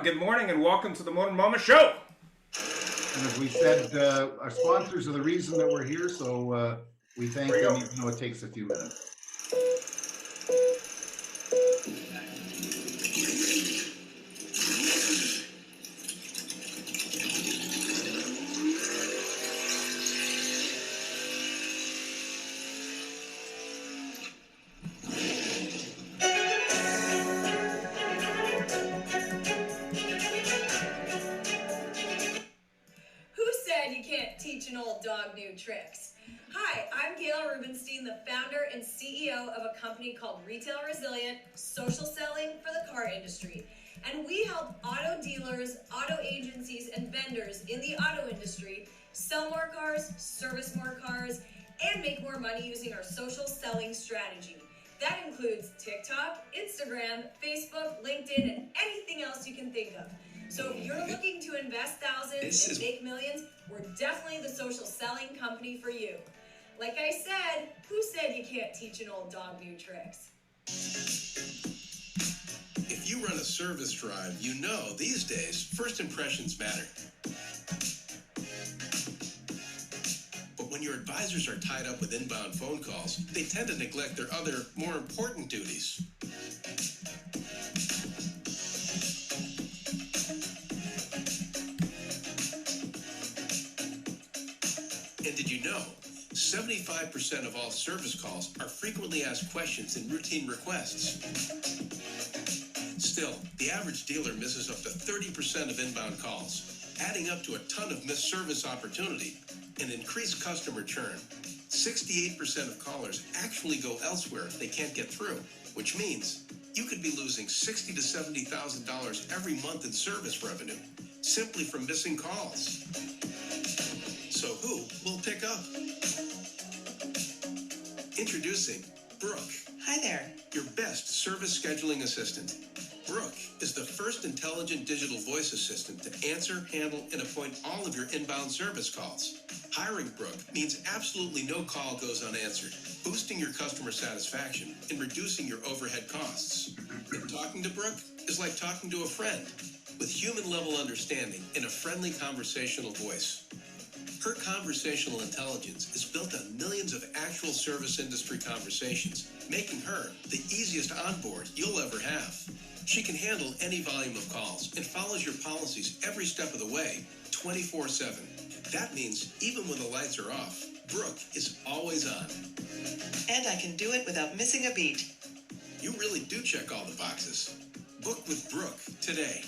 Good morning and welcome to the Momma Show. And as we said, our sponsors are the reason that we're here, so we thank them even though it takes a few minutes. An old dog new tricks. Hi, I'm Kayla Rubenstein, the founder and CEO of a company called Retail Resilient, social selling for the car industry. And we help auto dealers, auto agencies, and vendors in the auto industry sell more cars, service more cars, and make more money using our social selling strategy. That includes TikTok, Instagram, Facebook, LinkedIn, and anything else you can think of. So if you're looking to invest thousands and make millions, we're definitely the social selling company for you. Like I said, who said you can't teach an old dog new tricks? If you run a service drive, you know these days first impressions matter. But when your advisors are tied up with inbound phone calls, they tend to neglect their other, more important duties. And did you know 75% of all service calls are frequently asked questions and routine requests? Still, the average dealer misses up to 30% of inbound calls, adding up to a ton of missed service opportunity and increased customer churn. 68% of callers actually go elsewhere if they can't get through, which means you could be losing $60,000 to $70,000 every month in service revenue simply from missing calls. So who will pick up? Introducing Brooke. Hi there. Your best service scheduling assistant. Brooke is the first intelligent digital voice assistant to answer, handle, and appoint all of your inbound service calls. Hiring Brooke means absolutely no call goes unanswered, boosting your customer satisfaction and reducing your overhead costs. And talking to Brooke is like talking to a friend with human-level understanding and a friendly conversational voice. Her conversational intelligence is built on millions of actual service industry conversations, making her the easiest onboard you'll ever have. She can handle any volume of calls and follows your policies every step of the way, 24/7. That means even when the lights are off, Brooke is always on. And I can do it without missing a beat. You really do check all the boxes. Book with Brooke today.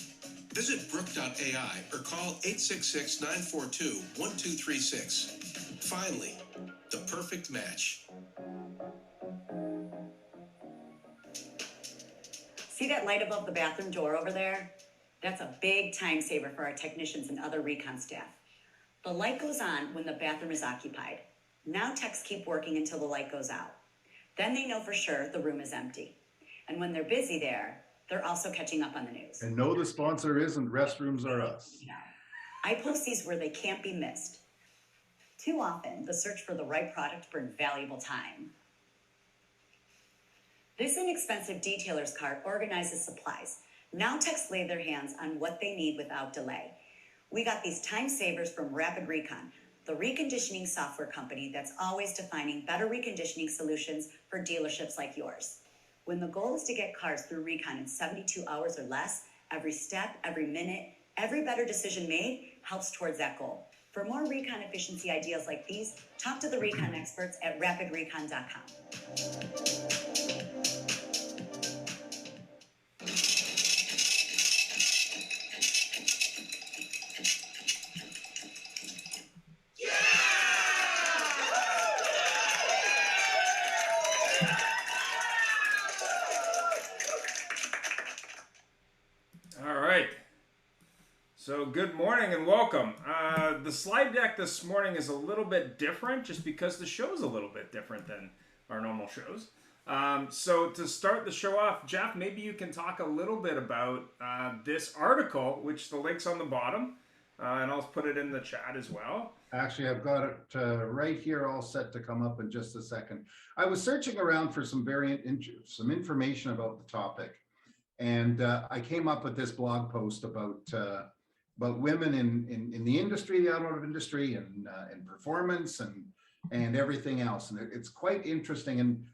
Visit Brooke.ai or call 866-942-1236. Finally, the perfect match. See that light above the bathroom door over there? That's a big time saver for our technicians and other recon staff. The light goes on when the bathroom is occupied. Now techs keep working until the light goes out. Then they know for sure the room is empty. And when they're busy there, they're also catching up on the news. And no, the sponsor isn't Restrooms Are Us. No. I post these where they can't be missed. Too often, the search for the right product burns valuable time. This inexpensive detailer's cart organizes supplies. Now techs lay their hands on what they need without delay. We got these time savers from Rapid Recon, the reconditioning software company that's always defining better reconditioning solutions for dealerships like yours. When the goal is to get cars through recon in 72 hours or less, every step, every minute, every better decision made helps towards that goal. For more recon efficiency ideas like these, talk to the recon experts at rapidrecon.com. So good morning and welcome. The slide deck this morning is a little bit different just because the show is a little bit different than our normal shows. So to start the show off, Jeff, maybe you can talk a little bit about this article, which the link's on the bottom, and I'll put it in the chat as well. Actually, I've got it right here all set to come up in just a second. I was searching around for some information about the topic. And I came up with this blog post about women in the industry, the automotive industry, and performance and everything else. And it's quite interesting. And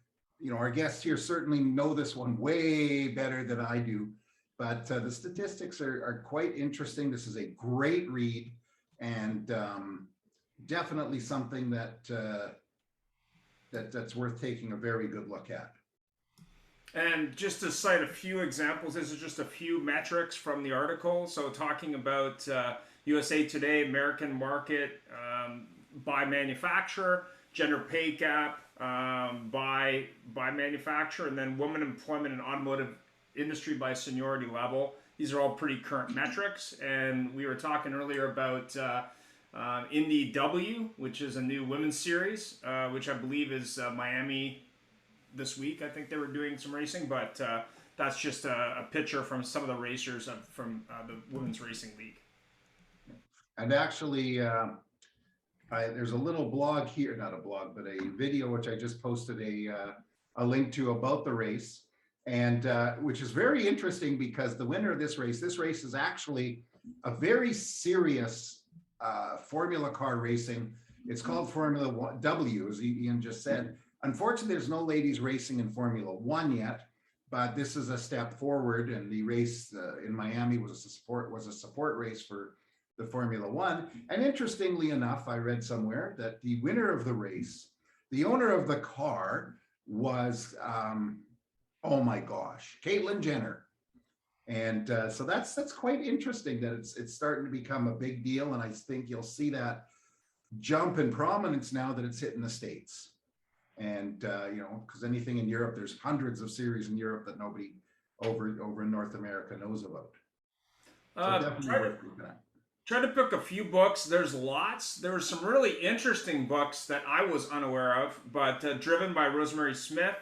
our guests here certainly know this one way better than I do. But the statistics are quite interesting. This is a great read, and definitely something that's worth taking a very good look at. And just to cite a few examples, this is just a few metrics from the article. So talking about USA Today, American market by manufacturer, gender pay gap by manufacturer, and then women employment in automotive industry by seniority level. These are all pretty current metrics. And we were talking earlier about Indy W, which is a new women's series, which I believe is Miami this week. I think they were doing some racing, but that's just a picture from some of the racers from the Women's Racing League. And actually, there's a little blog here, not a blog, but a video which I just posted a link to about the race, and which is very interesting because the winner of this race is actually a very serious Formula car racing. It's called Formula W, as Ian just said. Unfortunately, there's no ladies racing in Formula One yet, but this is a step forward. And the race in Miami was a support race for the Formula One. And interestingly enough, I read somewhere that the winner of the race, the owner of the car, was oh my gosh, Caitlyn Jenner. And so that's quite interesting that it's starting to become a big deal. And I think you'll see that jump in prominence now that it's hitting the States. And because anything in Europe, there's hundreds of series in Europe that nobody over in North America knows about. So definitely worth looking at. Try to pick a few books. There's lots. There were some really interesting books that I was unaware of, but driven by Rosemary Smith,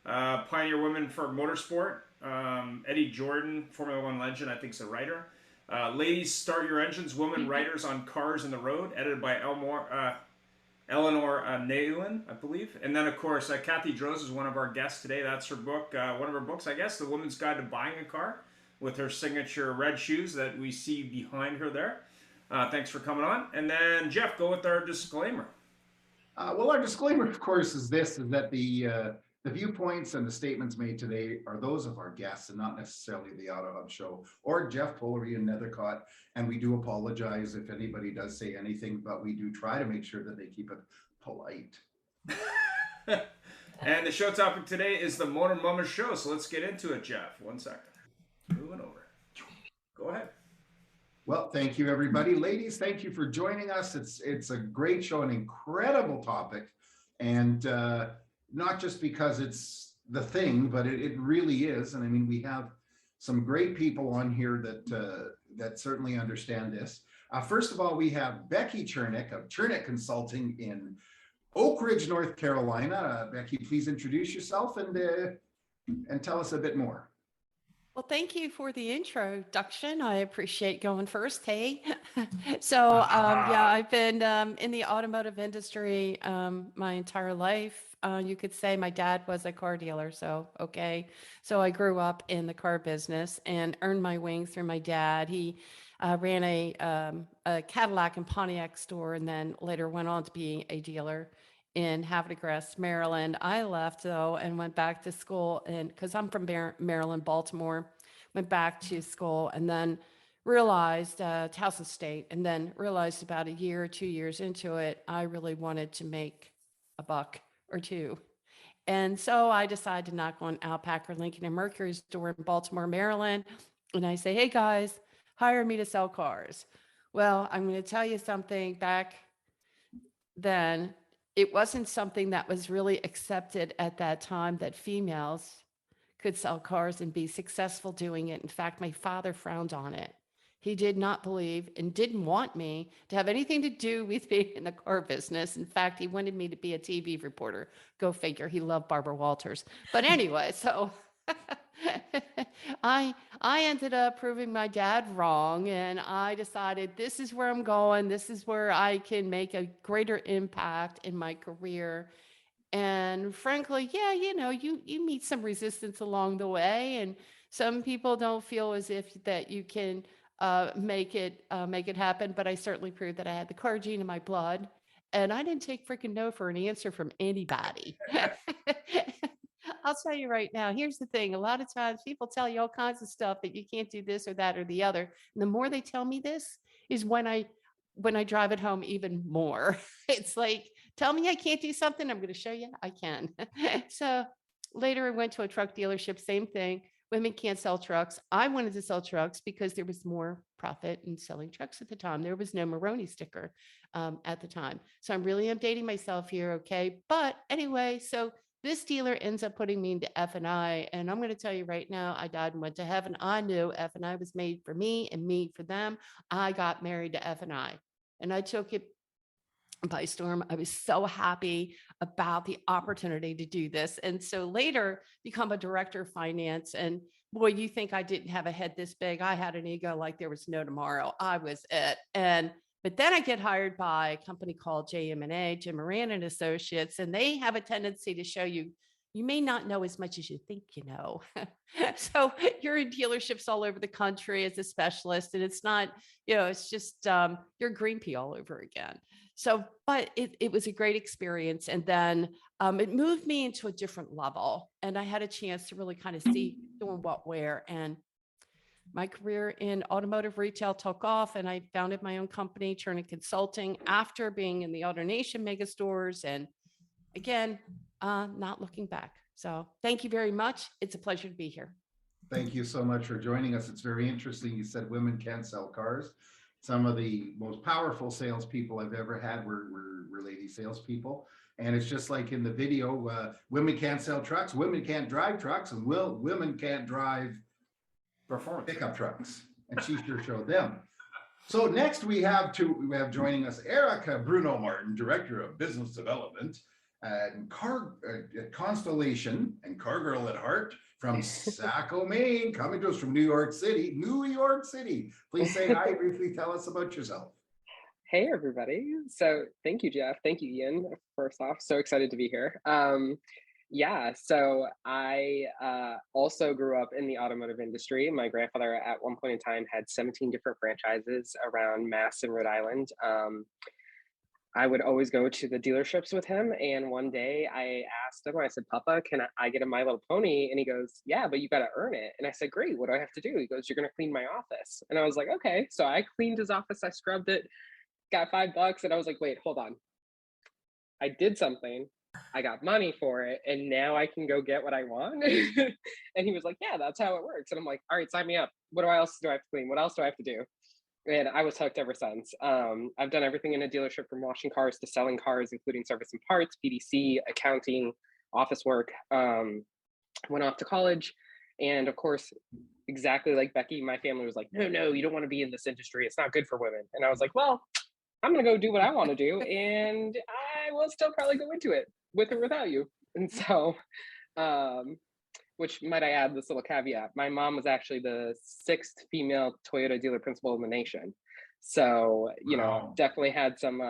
Pioneer Women for Motorsport, Eddie Jordan, Formula One legend, I think is a writer. Ladies, Start Your Engines, Women Writers on Cars and the Road, edited by Eleanor Nayland, I believe. And then, of course, Kathy Droz is one of our guests today. That's her book, one of her books, I guess, The Woman's Guide to Buying a Car, with her signature red shoes that we see behind her there. Thanks for coming on. And then, Jeff, go with our disclaimer. Well, our disclaimer, of course, is that the viewpoints and the statements made today are those of our guests and not necessarily the AutoHub show or Jeff Polery and Nethercott. And we do apologize if anybody does say anything, but we do try to make sure that they keep it polite. And the show topic today is the Motor Momma show. So let's get into it, Jeff. 1 second. Moving over. Go ahead. Well, thank you, everybody. Ladies, thank you for joining us. It's a great show, an incredible topic. And not just because it's the thing, but it really is. And I mean, we have some great people on here that certainly understand this. First of all, we have Becky Chernick of Chernick Consulting in Oak Ridge, North Carolina. Becky, please introduce yourself and tell us a bit more. Well, thank you for the introduction. I appreciate going first. Hey. So, yeah, I've been in the automotive industry my entire life. You could say my dad was a car dealer. So, okay. So I grew up in the car business and earned my wings through my dad. He ran a Cadillac and Pontiac store and then later went on to be a dealer in Havertide, Maryland. I left though and went back to school, and because I'm from Maryland, Baltimore, went back to school and then realized Towson State, and then realized about a year or 2 years into it, I really wanted to make a buck or two. And so I decided to knock on Alpaca, Lincoln, and Mercury's door in Baltimore, Maryland. And I say, hey guys, hire me to sell cars. Well, I'm going to tell you something. Back then, it wasn't something that was really accepted at that time that females could sell cars and be successful doing it. In fact, my father frowned on it. He did not believe and didn't want me to have anything to do with being in the car business. In fact, he wanted me to be a TV reporter. Go figure. He loved Barbara Walters. But anyway, so I ended up proving my dad wrong, and I decided this is where I'm going. This is where I can make a greater impact in my career. And frankly, yeah, you know, you meet some resistance along the way. And Some people don't feel as if that you can make it happen, but I certainly proved that I had the car gene in my blood, and I didn't take freaking no for an answer from anybody. I'll tell you right now, here's the thing. A lot of times people tell you all kinds of stuff that you can't do this or that or the other. And the more they tell me this is when I drive it home even more. It's like, tell me I can't do something, I'm going to show you I can. So later I went to a truck dealership, same thing. Women can't sell trucks. I wanted to sell trucks because there was more profit in selling trucks at the time. There was no Maroney sticker at the time. So I'm really updating myself here. Okay. But anyway, so this dealer ends up putting me into F&I. And I'm going to tell you right now, I died and went to heaven. I knew F&I was made for me and me for them. I got married to F&I and I took it by storm. I was so happy about the opportunity to do this. And so later become a director of finance. And boy, you think I didn't have a head this big. I had an ego like there was no tomorrow. I was it. But then I get hired by a company called JM&A, Jim Moran and Associates, and they have a tendency to show you, you may not know as much as you think you know. So you're in dealerships all over the country as a specialist, and it's not, it's just you're green pea all over again. So, but it was a great experience. And then it moved me into a different level. And I had a chance to really kind of see doing what, where. And my career in automotive retail took off, and I founded my own company, Turning Consulting, after being in the AutoNation mega stores. And again, not looking back. So thank you very much. It's a pleasure to be here. Thank you so much for joining us. It's very interesting. You said women can't sell cars. Some of the most powerful salespeople I've ever had were lady salespeople. And it's just like in the video, women can't sell trucks, women can't drive trucks, and women can't drive pickup trucks. And she sure showed them. So next we have joining us Erica Bruno Martin, Director of Business Development and Constellation and Car Girl at Heart from Saco, Maine, coming to us from New York City. Please say hi, briefly tell us about yourself. Hey, everybody. So thank you, Jeff. Thank you, Ian. First off, so excited to be here. Yeah, so I also grew up in the automotive industry. My grandfather at one point in time had 17 different franchises around Mass and Rhode Island. I would always go to the dealerships with him. And one day I asked him, I said, Papa, can I get a My Little Pony? And he goes, yeah, but you got to earn it. And I said, great, what do I have to do? He goes, you're going to clean my office. And I was like, okay. So I cleaned his office. I scrubbed it, got $5. And I was like, wait, hold on. I did something. I got money for it. And now I can go get what I want. And he was like, yeah, that's how it works. And I'm like, all right, sign me up. What else do I have to clean? What else do I have to do? And I was hooked ever since. I've done everything in a dealership from washing cars to selling cars, including service and parts, PDC, accounting, office work. Went off to college. And of course, exactly like Becky, my family was like, no, you don't want to be in this industry. It's not good for women. And I was like, well, I'm going to go do what I want to do. And I will still probably go into it with or without you. And so, which might I add this little caveat, my mom was actually the 6th female Toyota dealer principal in the nation. So, Wow. definitely had some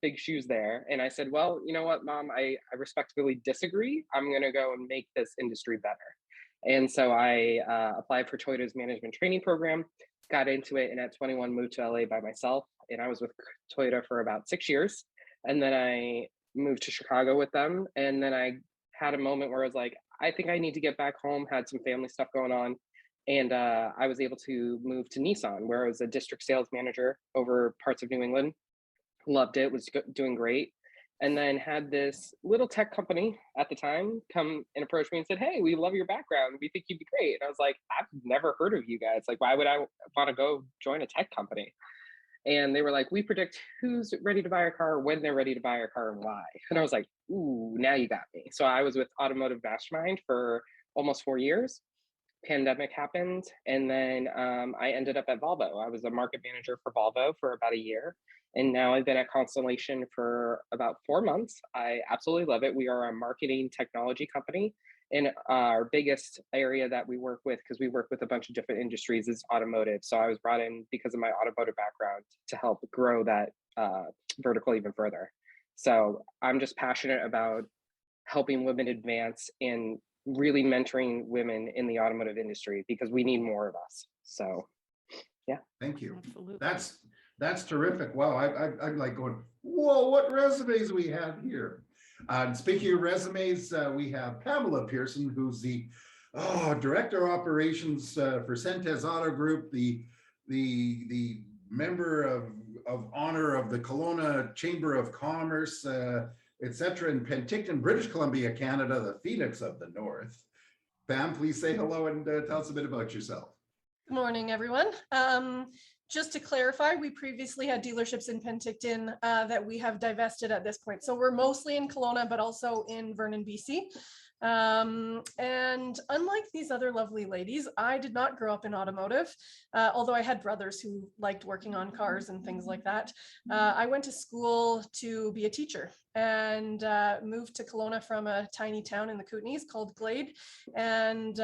big shoes there. And I said, well, you know what, Mom, I respectfully disagree. I'm going to go and make this industry better. And so I applied for Toyota's management training program, got into it, and at 21 moved to LA by myself. And I was with Toyota for about 6 years. And then I moved to Chicago with them. And then I had a moment where I was like, I think I need to get back home, had some family stuff going on. And I was able to move to Nissan, where I was a district sales manager over parts of New England. Loved it, was doing great. And then had this little tech company at the time come and approach me and said, hey, we love your background. We think you'd be great. And I was like, I've never heard of you guys. Like, why would I want to go join a tech company? And they were like, we predict who's ready to buy a car, when they're ready to buy a car, and why. And I was like, ooh, now you got me. So I was with Automotive Mastermind for almost 4 years. Pandemic happened. And then I ended up at Volvo. I was a market manager for Volvo for about a year. And now I've been at Constellation for about 4 months. I absolutely love it. We are a marketing technology company. And our biggest area that we work with, because we work with a bunch of different industries, is automotive. So I was brought in because of my automotive background to help grow that vertical even further. So I'm just passionate about helping women advance in really mentoring women in the automotive industry because we need more of us. So, yeah. Thank you. Absolutely. That's terrific. Wow, I'm like going, whoa, what resumes we have here. Speaking of resumes, we have Pamela Pearson, who's the Director of Operations for Centez Auto Group, the member of honor of the Kelowna Chamber of Commerce, etc. in Penticton, British Columbia, Canada, the Phoenix of the North. Pam, please say hello and tell us a bit about yourself. Good morning, everyone. Just to clarify, we previously had dealerships in Penticton that we have divested at this point. So we're mostly in Kelowna, but also in Vernon, BC. And unlike these other lovely ladies, I did not grow up in automotive, although I had brothers who liked working on cars and things like that. I went to school to be a teacher and moved to Kelowna from a tiny town in the Kootenays called Glade, and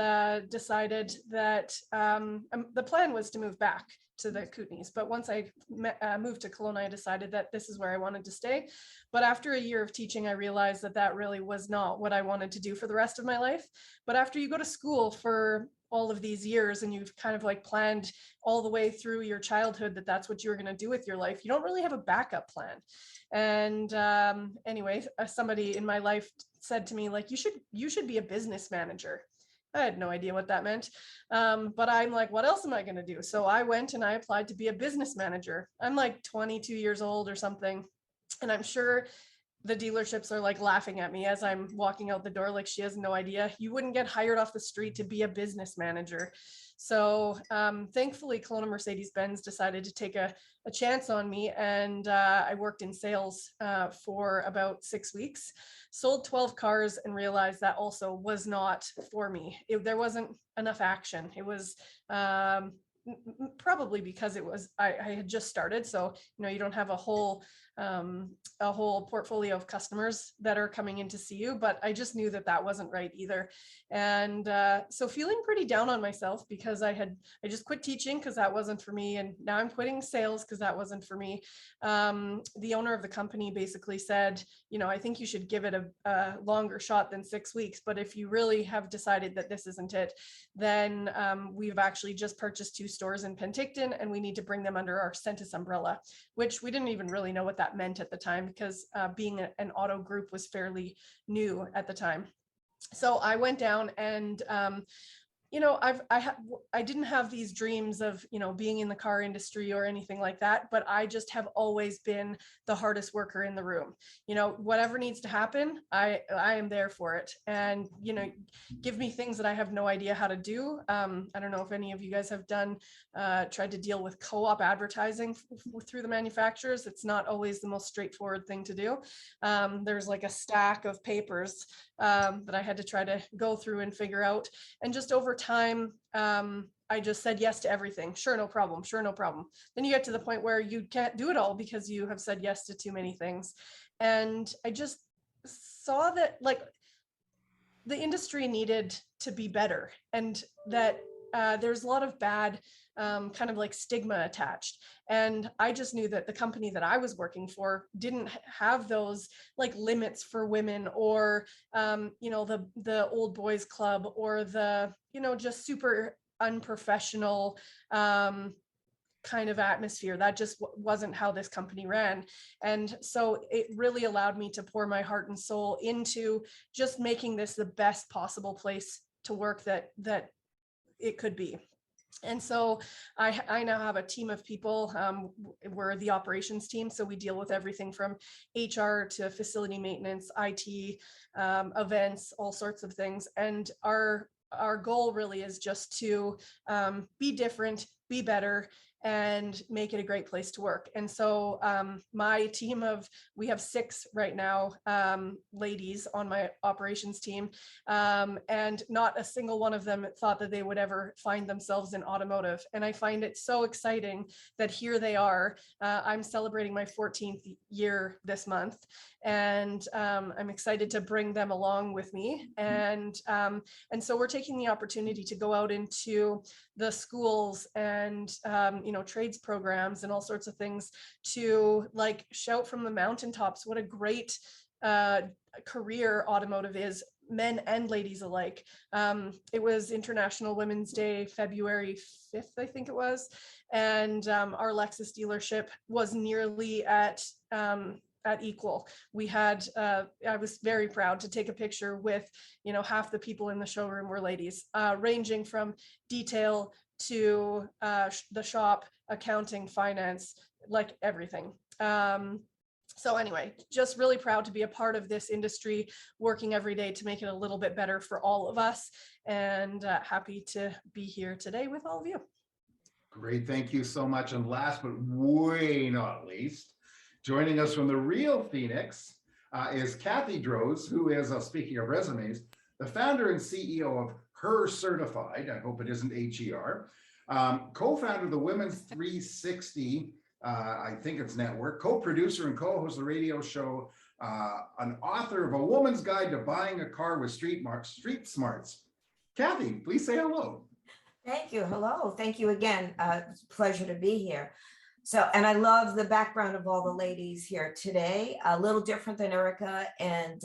decided that the plan was to move back to the Kootenays. But once I moved to Kelowna, I decided that this is where I wanted to stay. But after a year of teaching, I realized that that really was not what I wanted to do for the rest of my life. But after you go to school for all of these years and you've kind of like planned all the way through your childhood that that's what you're going to do with your life, you don't really have a backup plan. And anyway, somebody in my life said to me, like, you should be a business manager. I had no idea what that meant. But I'm like, what else am I going to do? So I went and I applied to be a business manager. I'm like 22 years old or something. And I'm sure the dealerships are like laughing at me as I'm walking out the door, like she has no idea. You wouldn't get hired off the street to be a business manager. So thankfully, Kelowna Mercedes-Benz decided to take a chance on me, and I worked in sales for about 6 weeks, sold 12 cars, and realized that also was not for me. There wasn't enough action. It was probably because I had just started, so you don't have a whole portfolio of customers that are coming in to see you, but I just knew that wasn't right either. And so feeling pretty down on myself because I just quit teaching because that wasn't for me, and now I'm quitting sales because that wasn't for me. The owner of the company basically said, I think you should give it a longer shot than 6 weeks, but if you really have decided that this isn't it, then we've actually just purchased 2 stores in Penticton, and we need to bring them under our Centis umbrella, which we didn't even really know what that meant at the time because being an auto group was fairly new at the time. So I went down and I didn't have these dreams of, being in the car industry or anything like that, but I just have always been the hardest worker in the room. Whatever needs to happen, I am there for it. And, give me things that I have no idea how to do. I don't know if any of you guys have tried to deal with co-op advertising through the manufacturers. It's not always the most straightforward thing to do. There's like a stack of papers that I had to try to go through and figure out. And just over time, I just said yes to everything. Sure, no problem. Sure, no problem. Then you get to the point where you can't do it all because you have said yes to too many things. And I just saw that the industry needed to be better, and that there's a lot of bad kind of like stigma attached. And I just knew that the company that I was working for didn't have those like limits for women, or the old boys club, or the just super unprofessional kind of atmosphere. That just wasn't how this company ran. And so it really allowed me to pour my heart and soul into just making this the best possible place to work that it could be. And so I now have a team of people. We're the operations team, so we deal with everything from HR to facility maintenance, IT, events, all sorts of things. And our goal really is just to be different, be better, and make it a great place to work. And so my team we have 6 right now, ladies on my operations team, and not a single one of them thought that they would ever find themselves in automotive. And I find it so exciting that here they are. I'm celebrating my 14th year this month, and I'm excited to bring them along with me. And so we're taking the opportunity to go out into the schools and trades programs and all sorts of things to like shout from the mountaintops what a great career automotive is men and ladies alike. It was International Women's Day, February 5th, I think it was. And our Lexus dealership was nearly at equal. We had, I was very proud to take a picture with, half the people in the showroom were ladies, ranging from detail to the shop, accounting, finance, like everything. So anyway, just really proud to be a part of this industry, working every day to make it a little bit better for all of us, and happy to be here today with all of you. Great, thank you so much. And last but way not least, joining us from the real Phoenix is Kathy Droz, who is, speaking of resumes, the founder and CEO of Her Certified, I hope it isn't HER, co-founder of the Women's 360, I think it's network, co-producer and co-host of the radio show, an author of A Woman's Guide to Buying a Car with Street Smarts. Kathy, please say hello. Thank you. Hello. Thank you again. It's a pleasure to be here. So, and I love the background of all the ladies here today, a little different than Erica and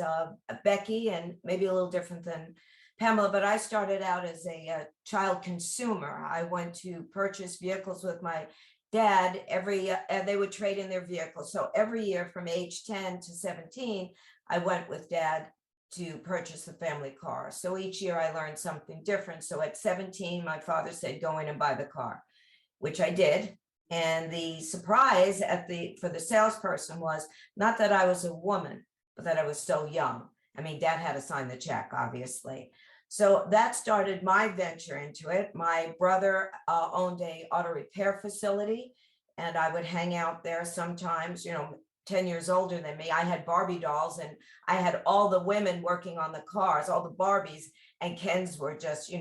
Becky, and maybe a little different than Pamela, but I started out as a child consumer. I went to purchase vehicles with my dad they would trade in their vehicles. So every year from age 10 to 17, I went with dad to purchase the family car. So each year I learned something different. So at 17, my father said, go in and buy the car, which I did. And the surprise for the salesperson was not that I was a woman, but that I was so young. I mean, dad had to sign the check, obviously. So that started my venture into it. My brother owned a auto repair facility, and I would hang out there sometimes, 10 years older than me. I had Barbie dolls, and I had all the women working on the cars, all the Barbies, and Kens were just,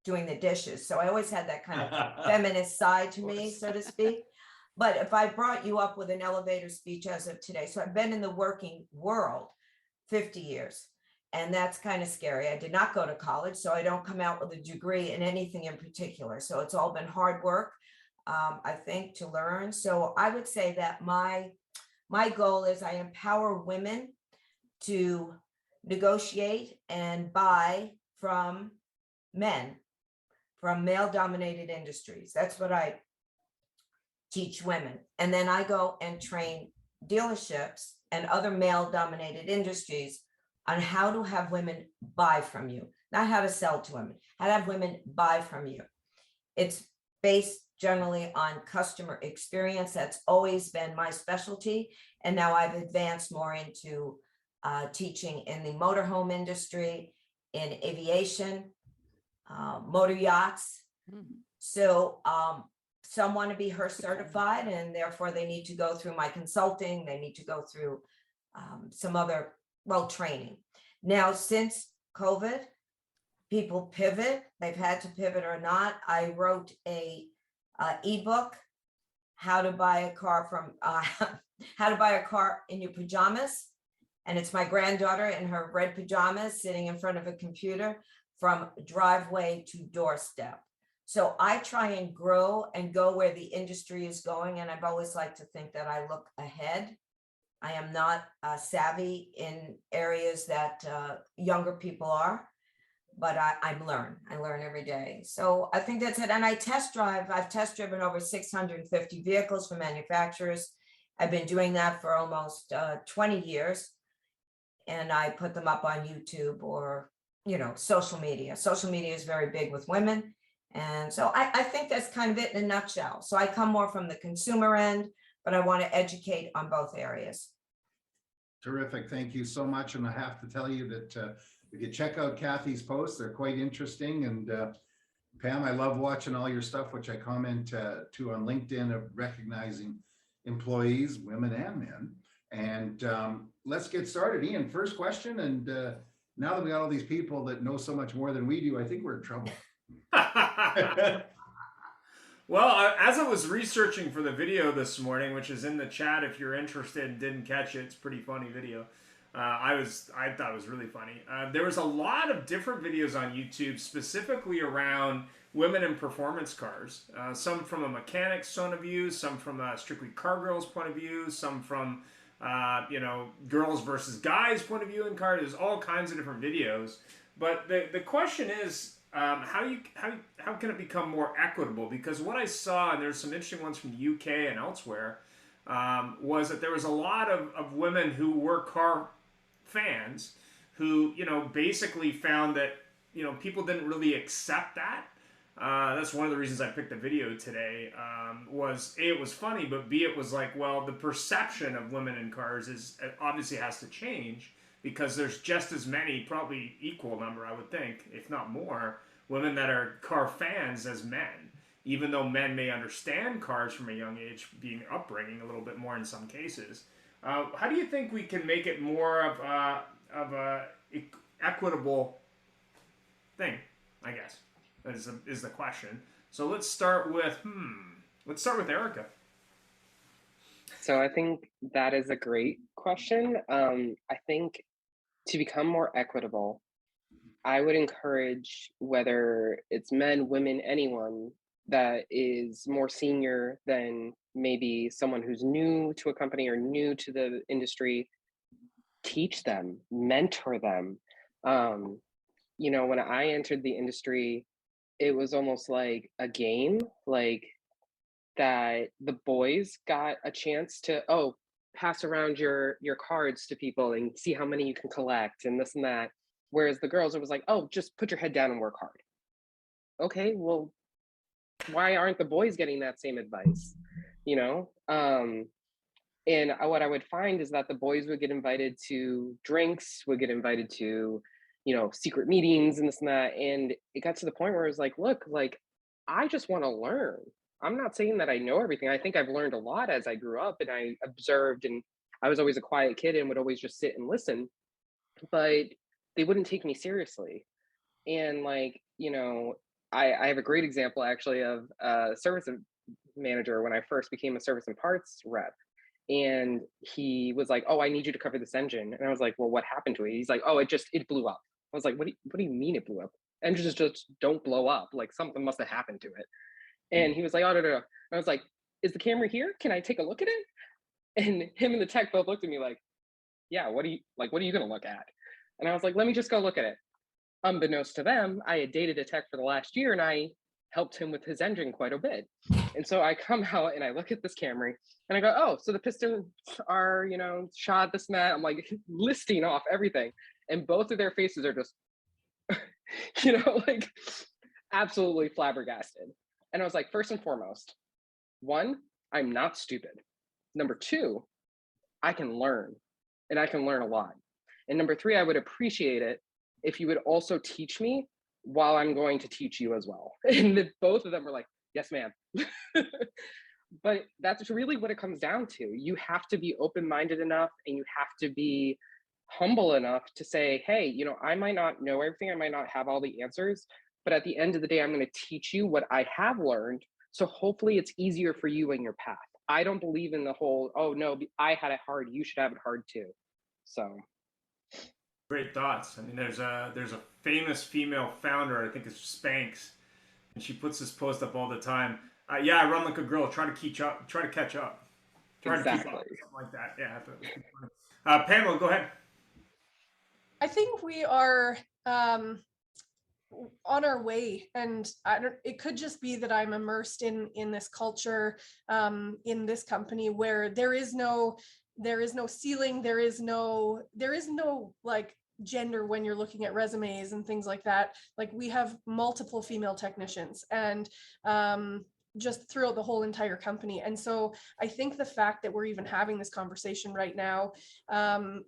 doing the dishes. So I always had that kind of feminist side to me, so to speak. But if I brought you up with an elevator speech as of today, so I've been in the working world 50 years. And that's kind of scary. I did not go to college, so I don't come out with a degree in anything in particular. So it's all been hard work, I think, to learn. So I would say that my goal is I empower women to negotiate and buy from men, from male-dominated industries. That's what I teach women. And then I go and train dealerships and other male-dominated industries on how to have women buy from you, not how to sell to women, how to have women buy from you. It's based generally on customer experience. That's always been my specialty. And now I've advanced more into teaching in the motorhome industry, in aviation, motor yachts. Mm-hmm. So some want to be Her certified, and therefore they need to go through my consulting. They need to go through some other training. Now, since COVID, people pivot. They've had to pivot or not. I wrote a ebook, how to buy a car in your pajamas. And it's my granddaughter in her red pajamas sitting in front of a computer, from driveway to doorstep. So I try and grow and go where the industry is going. And I've always liked to think that I look ahead. I am not savvy in areas that younger people are, but I learn every day. So I think that's it. And I test drive. I've test driven over 650 vehicles from manufacturers. I've been doing that for almost 20 years. And I put them up on YouTube or, social media. Social media is very big with women. And so I think that's kind of it in a nutshell. So I come more from the consumer end, but I want to educate on both areas. Terrific. Thank you so much. And I have to tell you that you can check out Kathy's posts. They're quite interesting. And Pam, I love watching all your stuff, which I comment to on LinkedIn, of recognizing employees, women and men. And let's get started. Ian, first question. And now that we got all these people that know so much more than we do, I think we're in trouble. Well, as I was researching for the video this morning, which is in the chat if you're interested and didn't catch it, it's a pretty funny video. I thought it was really funny. There was a lot of different videos on YouTube specifically around women in performance cars. Some from a mechanic's point of view, some from a strictly car girl's point of view, some from girls versus guys point of view in cars. There's all kinds of different videos. But the question is, how can it become more equitable? Because what I saw, and there's some interesting ones from the UK and elsewhere, was that there was a lot of women who were car fans who, basically found that, people didn't really accept that. That's one of the reasons I picked the video today. Was A, it was funny, but B, it was like, well, the perception of women in cars obviously has to change, because there's just as many, probably equal number, I would think, if not more, women that are car fans as men. Even though men may understand cars from a young age, being upbringing a little bit more in some cases. How do you think we can make it more of a equitable thing, I guess, is the question. So let's start with Erica. So I think that is a great question. I think to become more equitable, I would encourage, whether it's men, women, anyone that is more senior than maybe someone who's new to a company or new to the industry, teach them, mentor them. When I entered the industry, it was almost like a game, like that the boys got a chance to, pass around your cards to people and see how many you can collect and this and that. Whereas the girls, it was like, just put your head down and work hard. Okay, well, why aren't the boys getting that same advice? And what I would find is that the boys would get invited to drinks, would get invited to, secret meetings and this and that. And it got to the point where it was like, look, like, I just want to learn. I'm not saying that I know everything. I think I've learned a lot as I grew up, and I observed, and I was always a quiet kid and would always just sit and listen, but they wouldn't take me seriously. And I have a great example actually of a service manager when I first became a service and parts rep. And he was like, I need you to cover this engine. And I was like, well, what happened to it? He's like, it blew up. I was like, what do you mean it blew up? Engines just don't blow up. Like, something must have happened to it. And he was like, oh, no. I was like, is the camera here? Can I take a look at it? And him and the tech both looked at me like, yeah, what are you going to look at? And I was like, let me just go look at it. Unbeknownst to them, I had dated a tech for the last year, and I helped him with his engine quite a bit. And so I come out and I look at this Camry and I go, so the pistons are, shot, this and that. I'm like listing off everything. And both of their faces are just, like absolutely flabbergasted. And I was like, first and foremost, one, I'm not stupid. Number two, I can learn, and I can learn a lot. And number three, I would appreciate it if you would also teach me while I'm going to teach you as well. And both of them were like, yes, ma'am. But that's really what it comes down to. You have to be open-minded enough, and you have to be humble enough to say, hey, I might not know everything. I might not have all the answers, but at the end of the day, I'm going to teach you what I have learned. So hopefully it's easier for you in your path. I don't believe in the whole, no, I had it hard, you should have it hard too. So. Great thoughts. I mean, there's a famous female founder, I think it's Spanx, and she puts this post up all the time. I run like a girl, try to catch up. Try exactly. to keep up, something like that. Yeah. Pamela, go ahead. I think we are on our way, and it could just be that I'm immersed in this culture, in this company, where there is no ceiling, there is no like gender when you're looking at resumes and things like that. Like, we have multiple female technicians, and just throughout the whole entire company. And so I think the fact that we're even having this conversation right now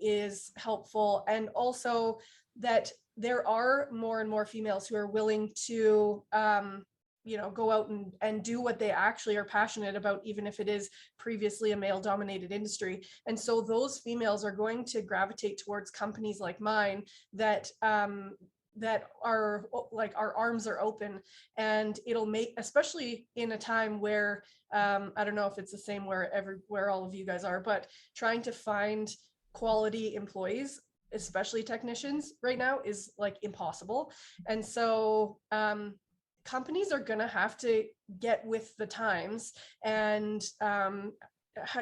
is helpful, and also that there are more and more females who are willing to go out and do what they actually are passionate about, even if it is previously a male dominated industry. And so those females are going to gravitate towards companies like mine that are like, our arms are open, and it'll make, especially in a time where I don't know if it's the same where all of you guys are, but trying to find quality employees, especially technicians right now, is like impossible. And so companies are going to have to get with the times and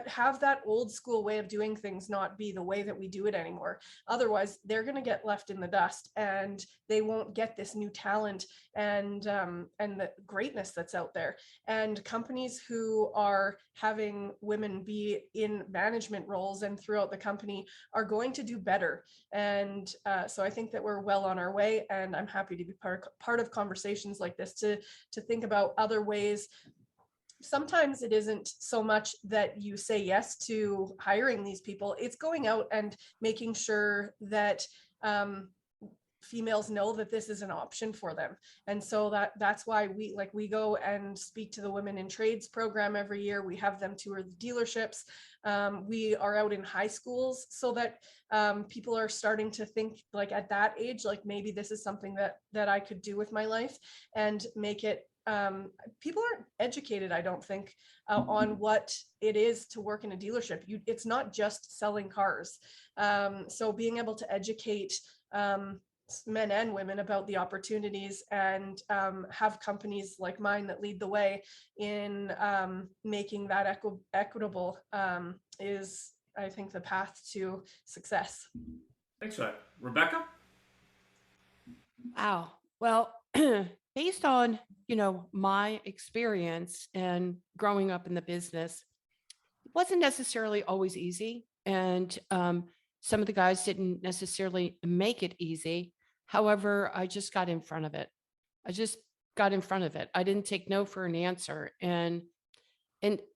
have that old school way of doing things not be the way that we do it anymore. Otherwise, they're going to get left in the dust, and they won't get this new talent and the greatness that's out there. And companies who are having women be in management roles and throughout the company are going to do better. And so I think that we're well on our way, and I'm happy to be part of conversations like this to think about other ways. Sometimes it isn't so much that you say yes to hiring these people, it's going out and making sure that females know that this is an option for them. And so that's why we go and speak to the Women in Trades program every year. We have them tour the dealerships. We are out in high schools so that people are starting to think, like, at that age, like, maybe this is something that I could do with my life, and make it people aren't educated, I don't think, on what it is to work in a dealership. It's not just selling cars. So being able to educate men and women about the opportunities, and have companies like mine that lead the way in making that equitable is, I think, the path to success. Thanks for that. Rebecca? Wow. Well, based on, my experience and growing up in the business, it wasn't necessarily always easy. And some of the guys didn't necessarily make it easy. However, I just got in front of it. I didn't take no for an answer. And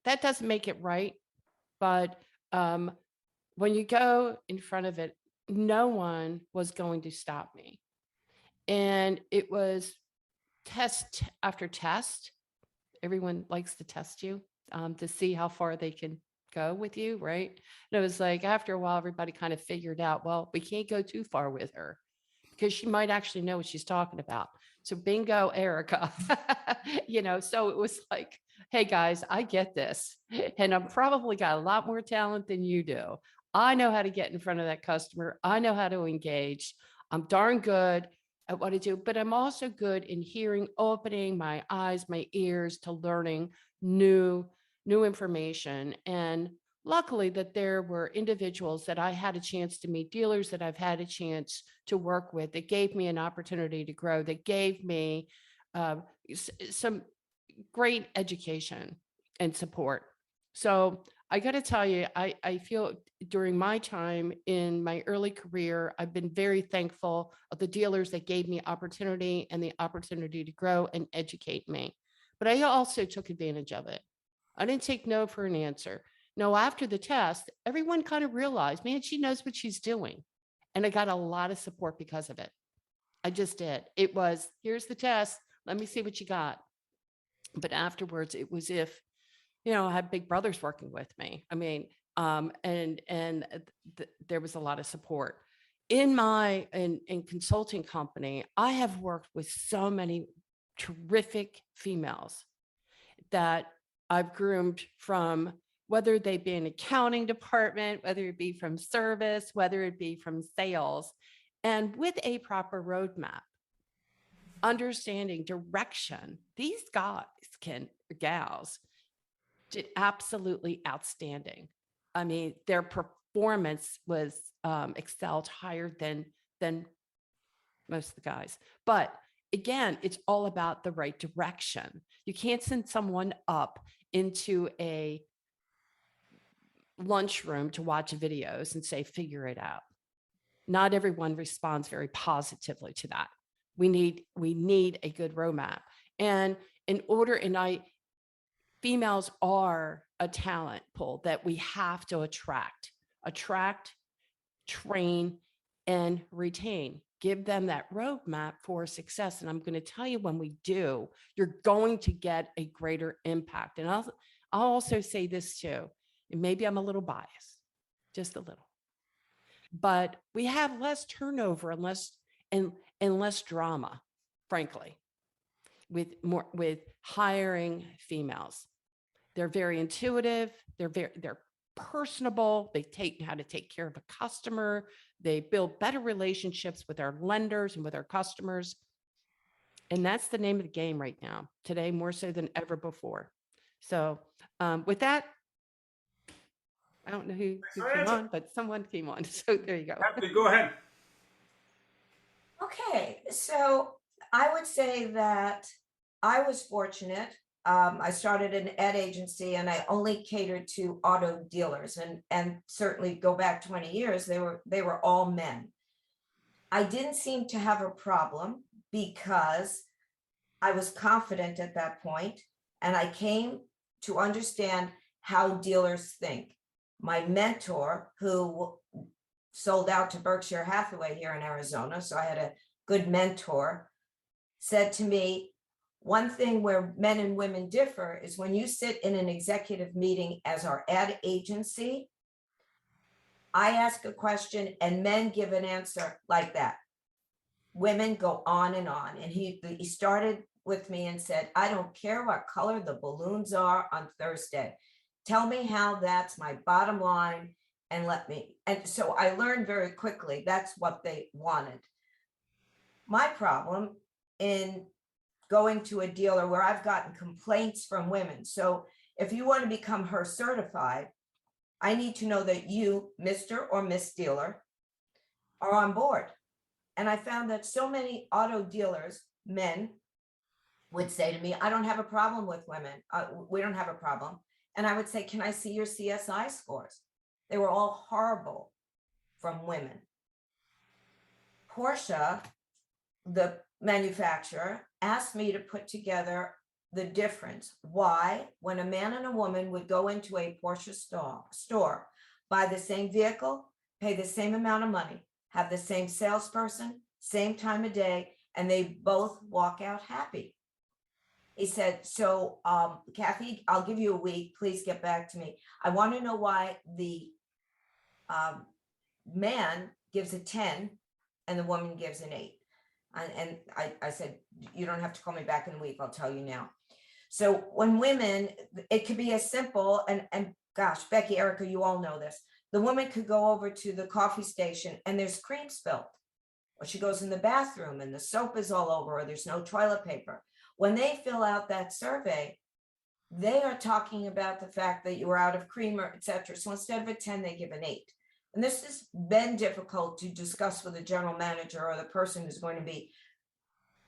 that doesn't make it right. But when you go in front of it, no one was going to stop me. And it was test after test. Everyone likes to test you to see how far they can go with you, right? And it was like, after a while, everybody kind of figured out, well, we can't go too far with her because she might actually know what she's talking about. So bingo, Erica. So it was like, hey guys, I get this. And I'm probably got a lot more talent than you do. I know how to get in front of that customer. I know how to engage. I'm darn good at what I do, but I'm also good in hearing, opening my eyes, my ears to learning new information. And luckily that there were individuals that I had a chance to meet, dealers that I've had a chance to work with, that gave me an opportunity to grow, that gave me some great education and support. So I got to tell you, I feel during my time in my early career, I've been very thankful of the dealers that gave me opportunity and the opportunity to grow and educate me. But I also took advantage of it. I didn't take no for an answer. No, after the test, everyone kind of realized, man, she knows what she's doing. And I got a lot of support because of it. I just did. It was, here's the test. Let me see what you got. But afterwards, it was if, I had big brothers working with me. I mean, there was a lot of support. In my consulting company, I have worked with so many terrific females that I've groomed from, whether they be in accounting department, whether it be from service, whether it be from sales, and with a proper roadmap, understanding direction, these gals did absolutely outstanding. I mean, their performance was excelled higher than most of the guys. But again, it's all about the right direction. You can't send someone up into a lunchroom to watch videos and say, figure it out. Not everyone responds very positively to that. We need a good roadmap. And females are a talent pool that we have to attract, train, and retain. Give them that roadmap for success. And I'm going to tell you, when we do, you're going to get a greater impact. And I'll also say this too, and maybe I'm a little biased, just a little, but we have less turnover and less drama, frankly, with hiring females. They're very intuitive. They're personable. They take how to take care of a customer. They build better relationships with our lenders and with our customers. And that's the name of the game right now, today, more so than ever before. So with that, I don't know who Excellent came answer. on, but someone came on. So there you go. Kathy, go ahead. Okay, so I would say that I was fortunate. I started an ad agency and I only catered to auto dealers, and certainly go back 20 years, they were all men. I didn't seem to have a problem because I was confident at that point, and I came to understand how dealers think. My mentor, who sold out to Berkshire Hathaway here in Arizona, so I had a good mentor, said to me, one thing where men and women differ is when you sit in an executive meeting as our ad agency, I ask a question and men give an answer like that. Women go on. And he started with me and said, I don't care what color the balloons are on Thursday. Tell me how that's my bottom line and let me. And so I learned very quickly that's what they wanted. My problem in going to a dealer where I've gotten complaints from women. So if you want to become her certified, I need to know that you, Mr. or Miss Dealer, are on board. And I found that so many auto dealers, men, would say to me, I don't have a problem with women. We don't have a problem. And I would say, can I see your CSI scores? They were all horrible from women. Porsche, the manufacturer, asked me to put together the difference. Why, when a man and a woman would go into a Porsche store, buy the same vehicle, pay the same amount of money, have the same salesperson, same time of day, and they both walk out happy. He said, so Kathy, I'll give you a week. Please get back to me. I want to know why the man gives a 10 and the woman gives an 8. And I said, you don't have to call me back in a week. I'll tell you now. So when women, it could be as simple, and gosh, Becky, Erica, you all know this. The woman could go over to the coffee station and there's cream spilled. Or she goes in the bathroom and the soap is all over, or there's no toilet paper. When they fill out that survey, they are talking about the fact that you were out of cream, or et cetera. So instead of a 10, they give an 8. And this has been difficult to discuss with the general manager or the person who's going to be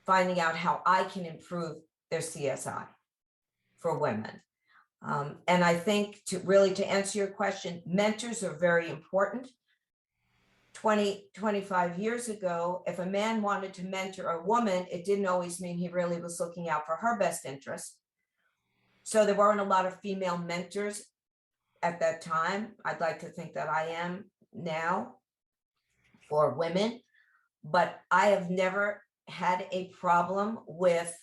finding out how I can improve their CSI for women. And I think to answer your question, mentors are very important. 25 years ago, if a man wanted to mentor a woman, it didn't always mean he really was looking out for her best interest. So there weren't a lot of female mentors at that time. I'd like to think that I am now for women, but I have never had a problem with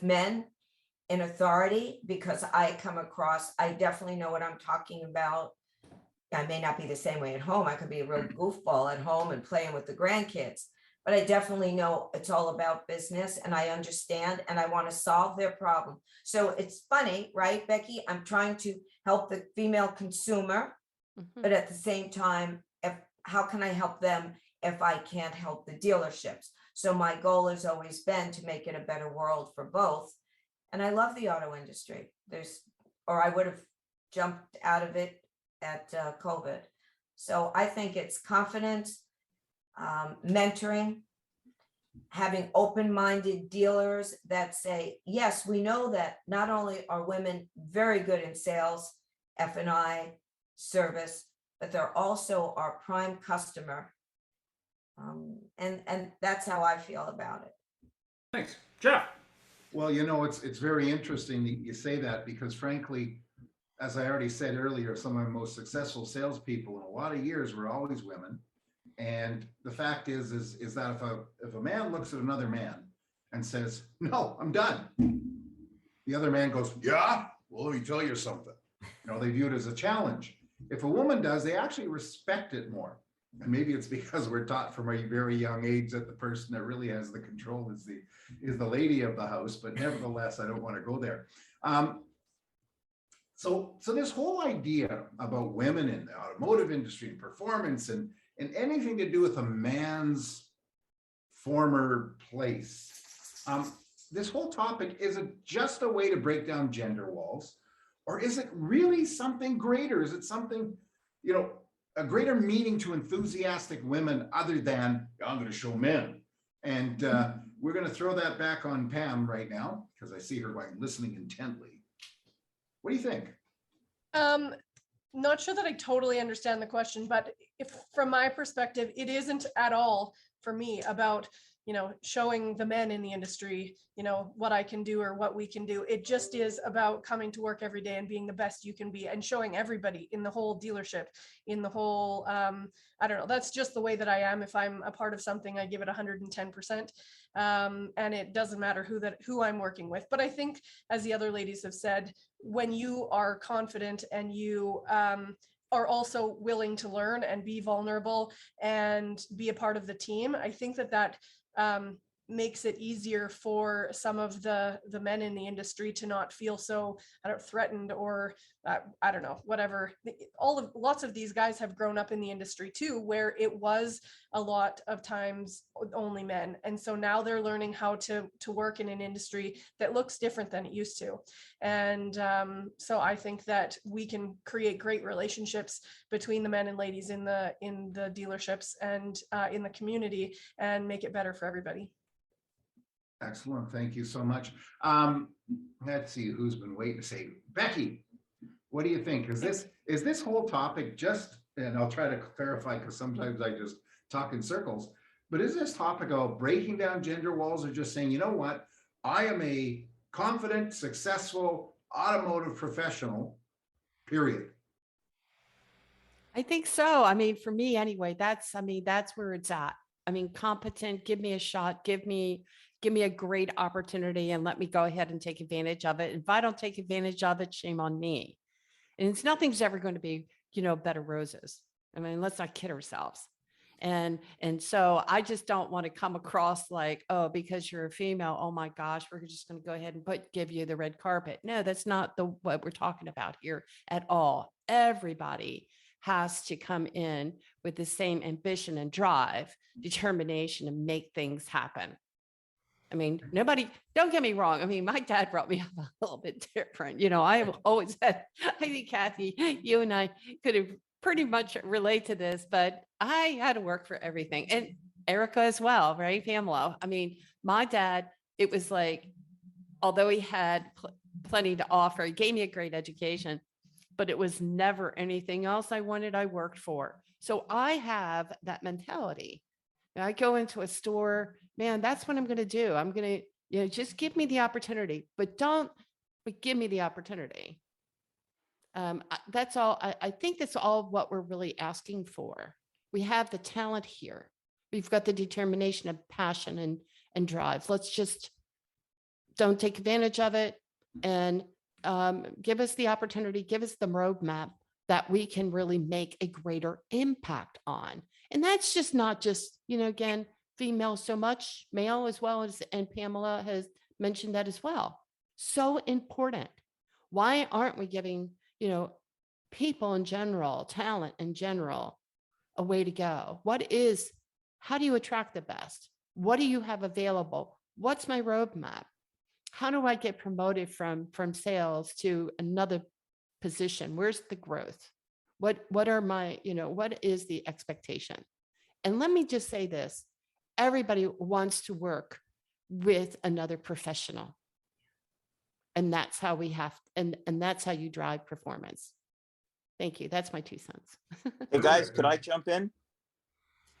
men in authority, because I come across, I definitely know what I'm talking about. I may not be the same way at home. I could be a real goofball at home and playing with the grandkids, but I definitely know it's all about business, and I understand, and I want to solve their problem. So it's funny, right, Becky? I'm trying to help the female consumer, but at the same time, how can I help them if I can't help the dealerships? So my goal has always been to make it a better world for both. And I love the auto industry. Or I would have jumped out of it at COVID. So I think it's confidence, mentoring, having open-minded dealers that say, yes, we know that not only are women very good in sales, F&I, service, but they're also our prime customer. And that's how I feel about it. Thanks. Jeff. Well, it's very interesting that you say that, because frankly, as I already said earlier, some of my most successful salespeople in a lot of years were always women. And the fact is that if a man looks at another man and says, no, I'm done, the other man goes, yeah, well, let me tell you something. They view it as a challenge. If a woman does, they actually respect it more. And maybe it's because we're taught from a very young age that the person that really has the control is the lady of the house. But nevertheless, I don't want to go there. So this whole idea about women in the automotive industry and performance and anything to do with a man's former place, this whole topic is just a way to break down gender walls, Or is it really something greater? Is it something, a greater meaning to enthusiastic women other than I'm going to show men? And we're going to throw that back on Pam right now because I see her listening intently. What do you think? Not sure that I totally understand the question, but if from my perspective, it isn't at all for me about, showing the men in the industry, what I can do or what we can do. It just is about coming to work every day and being the best you can be and showing everybody in the whole dealership, in the whole, I don't know, that's just the way that I am. If I'm a part of something, I give it 110%. And it doesn't matter who I'm working with. But I think, as the other ladies have said, when you are confident and you are also willing to learn and be vulnerable and be a part of the team, I think that makes it easier for some of the men in the industry to not feel so threatened or I don't know, whatever. Lots of these guys have grown up in the industry too, where it was a lot of times only men, and so now they're learning how to work in an industry that looks different than it used to. And so I think that we can create great relationships between the men and ladies in the dealerships and in the community and make it better for everybody. Excellent. Thank you so much. Let's see who's been waiting to say. Becky, what do you think? Is this whole topic just, and I'll try to clarify because sometimes I just talk in circles, but is this topic of breaking down gender walls or just saying, you know what, I am a confident, successful automotive professional, period? I think so. I mean, for me anyway, that's where it's at. I mean, competent, give me a shot, give me a great opportunity and let me go ahead and take advantage of it. If I don't take advantage of it, shame on me. And nothing's ever going to be, bed of roses. I mean, let's not kid ourselves. And so I just don't want to come across like, oh, because you're a female, oh my gosh, we're just going to go ahead and give you the red carpet. No, that's not what we're talking about here at all. Everybody has to come in with the same ambition and drive, determination to make things happen. I mean, don't get me wrong. I mean, my dad brought me up a little bit different. I have always had, I think, Kathy, you and I could have pretty much relate to this, but I had to work for everything. And Erica as well, right? Pamela. I mean, my dad, it was like, although he had plenty to offer, he gave me a great education, but it was never anything else I wanted, I worked for. So I have that mentality. I go into a store, man, that's what I'm going to do. I'm going to, just give me the opportunity, but give me the opportunity. That's all. I think that's all what we're really asking for. We have the talent here. We've got the determination and passion and drive. Let's just don't take advantage of it and give us the opportunity, give us the roadmap that we can really make a greater impact on. And that's just not just, again, female so much, male as well as, and Pamela has mentioned that as well. So important. Why aren't we giving, people in general, talent in general, a way to go? How do you attract the best? What do you have available? What's my roadmap? How do I get promoted from sales to another position? Where's the growth? What are my, what is the expectation? And let me just say this, everybody wants to work with another professional. And that's how we have, and that's how you drive performance. Thank you. That's my 2 cents. Hey guys, could I jump in?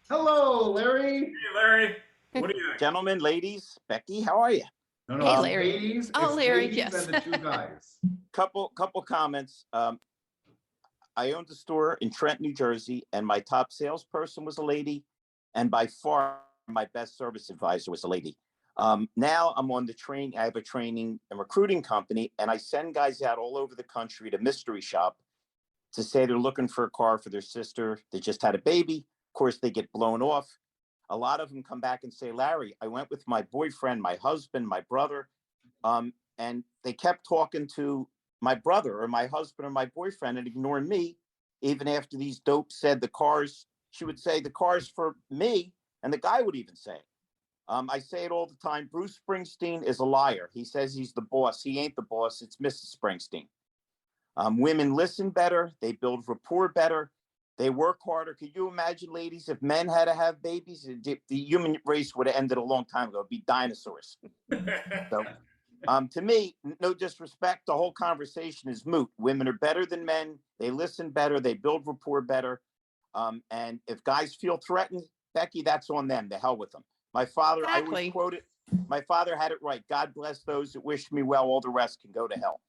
Hello, Larry. Hey, Larry. What do you think? Gentlemen, ladies, Becky, how are you? No, Hey, it's Larry. ladies, Oh, it's Larry, ladies yes. and the 2 guys. Couple comments. I owned a store in Trent, New Jersey, and my top salesperson was a lady, and by far my best service advisor was a lady. Now I'm on I have a training and recruiting company, and I send guys out all over the country to mystery shop to say they're looking for a car for their sister. They just had a baby. Of course, they get blown off. A lot of them come back and say, Larry, I went with my boyfriend, my husband, my brother, and they kept talking to my brother or my husband or my boyfriend and ignoring me. Even after these dopes said she would say the car's for me, and the guy would even say, I say it all the time, Bruce Springsteen is a liar. He says he's the boss. He ain't the boss. It's Mrs. Springsteen. Women listen better. They build rapport better. They work harder. Could you imagine, ladies, if men had to have babies, the human race would have ended a long time ago. It'd be dinosaurs. So, to me, no disrespect, the whole conversation is moot. Women are better than men. They listen better. They build rapport better. And if guys feel threatened, Becky, that's on them. The hell with them. My father, I always Exactly. quote it. My father had it right. God bless those that wish me well. All the rest can go to hell.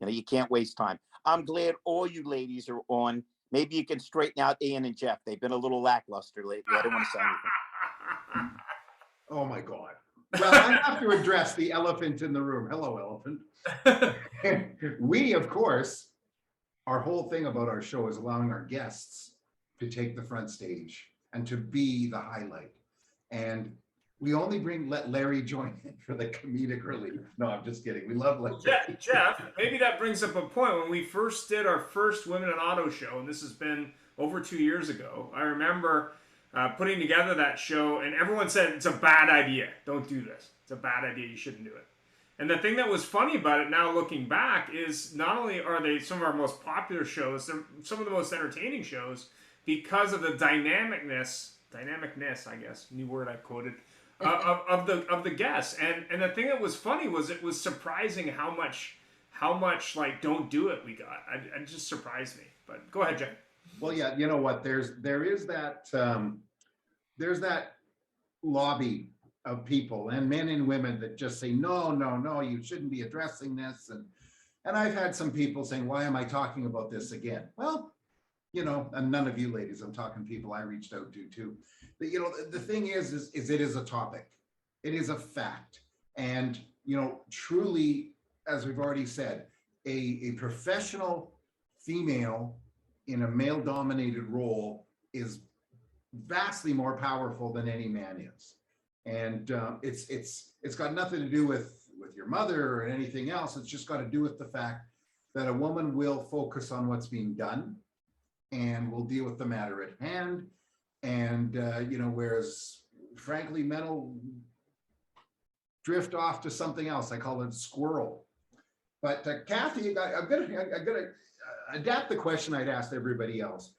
You can't waste time. I'm glad all you ladies are on. Maybe you can straighten out Ian and Jeff. They've been a little lackluster lately. I don't want to say anything. Oh my God. Well, I have to address the elephant in the room. Hello, elephant. We, of course, our whole thing about our show is allowing our guests to take the front stage and to be the highlight. And we only let Larry join in for the comedic relief. No, I'm just kidding. We love Larry. Jeff, maybe that brings up a point. When we first did our first Women in Auto show, and this has been over 2 years ago, I remember putting together that show, and everyone said, it's a bad idea. Don't do this. It's a bad idea. You shouldn't do it. And the thing that was funny about it now looking back is not only are they some of our most popular shows, they're some of the most entertaining shows because of the dynamicness, I guess, new word I quoted, of the guests. And the thing that was funny was it was surprising how much like don't do it we got. It just surprised me. But go ahead, Jeff. Well, yeah, you know what? There is that there's that lobby of people and men and women that just say, no, you shouldn't be addressing this. And I've had some people saying, why am I talking about this again? Well, and none of you ladies, I'm talking people I reached out to too. But, the thing is it is a topic. It is a fact. And, truly, as we've already said, a professional female in a male dominated role is vastly more powerful than any man is. And it's got nothing to do with your mother or anything else. It's just got to do with the fact that a woman will focus on what's being done and will deal with the matter at hand. And, whereas frankly, men will drift off to something else. I call it squirrel. But Kathy, I'm gonna adapt the question I'd asked everybody else.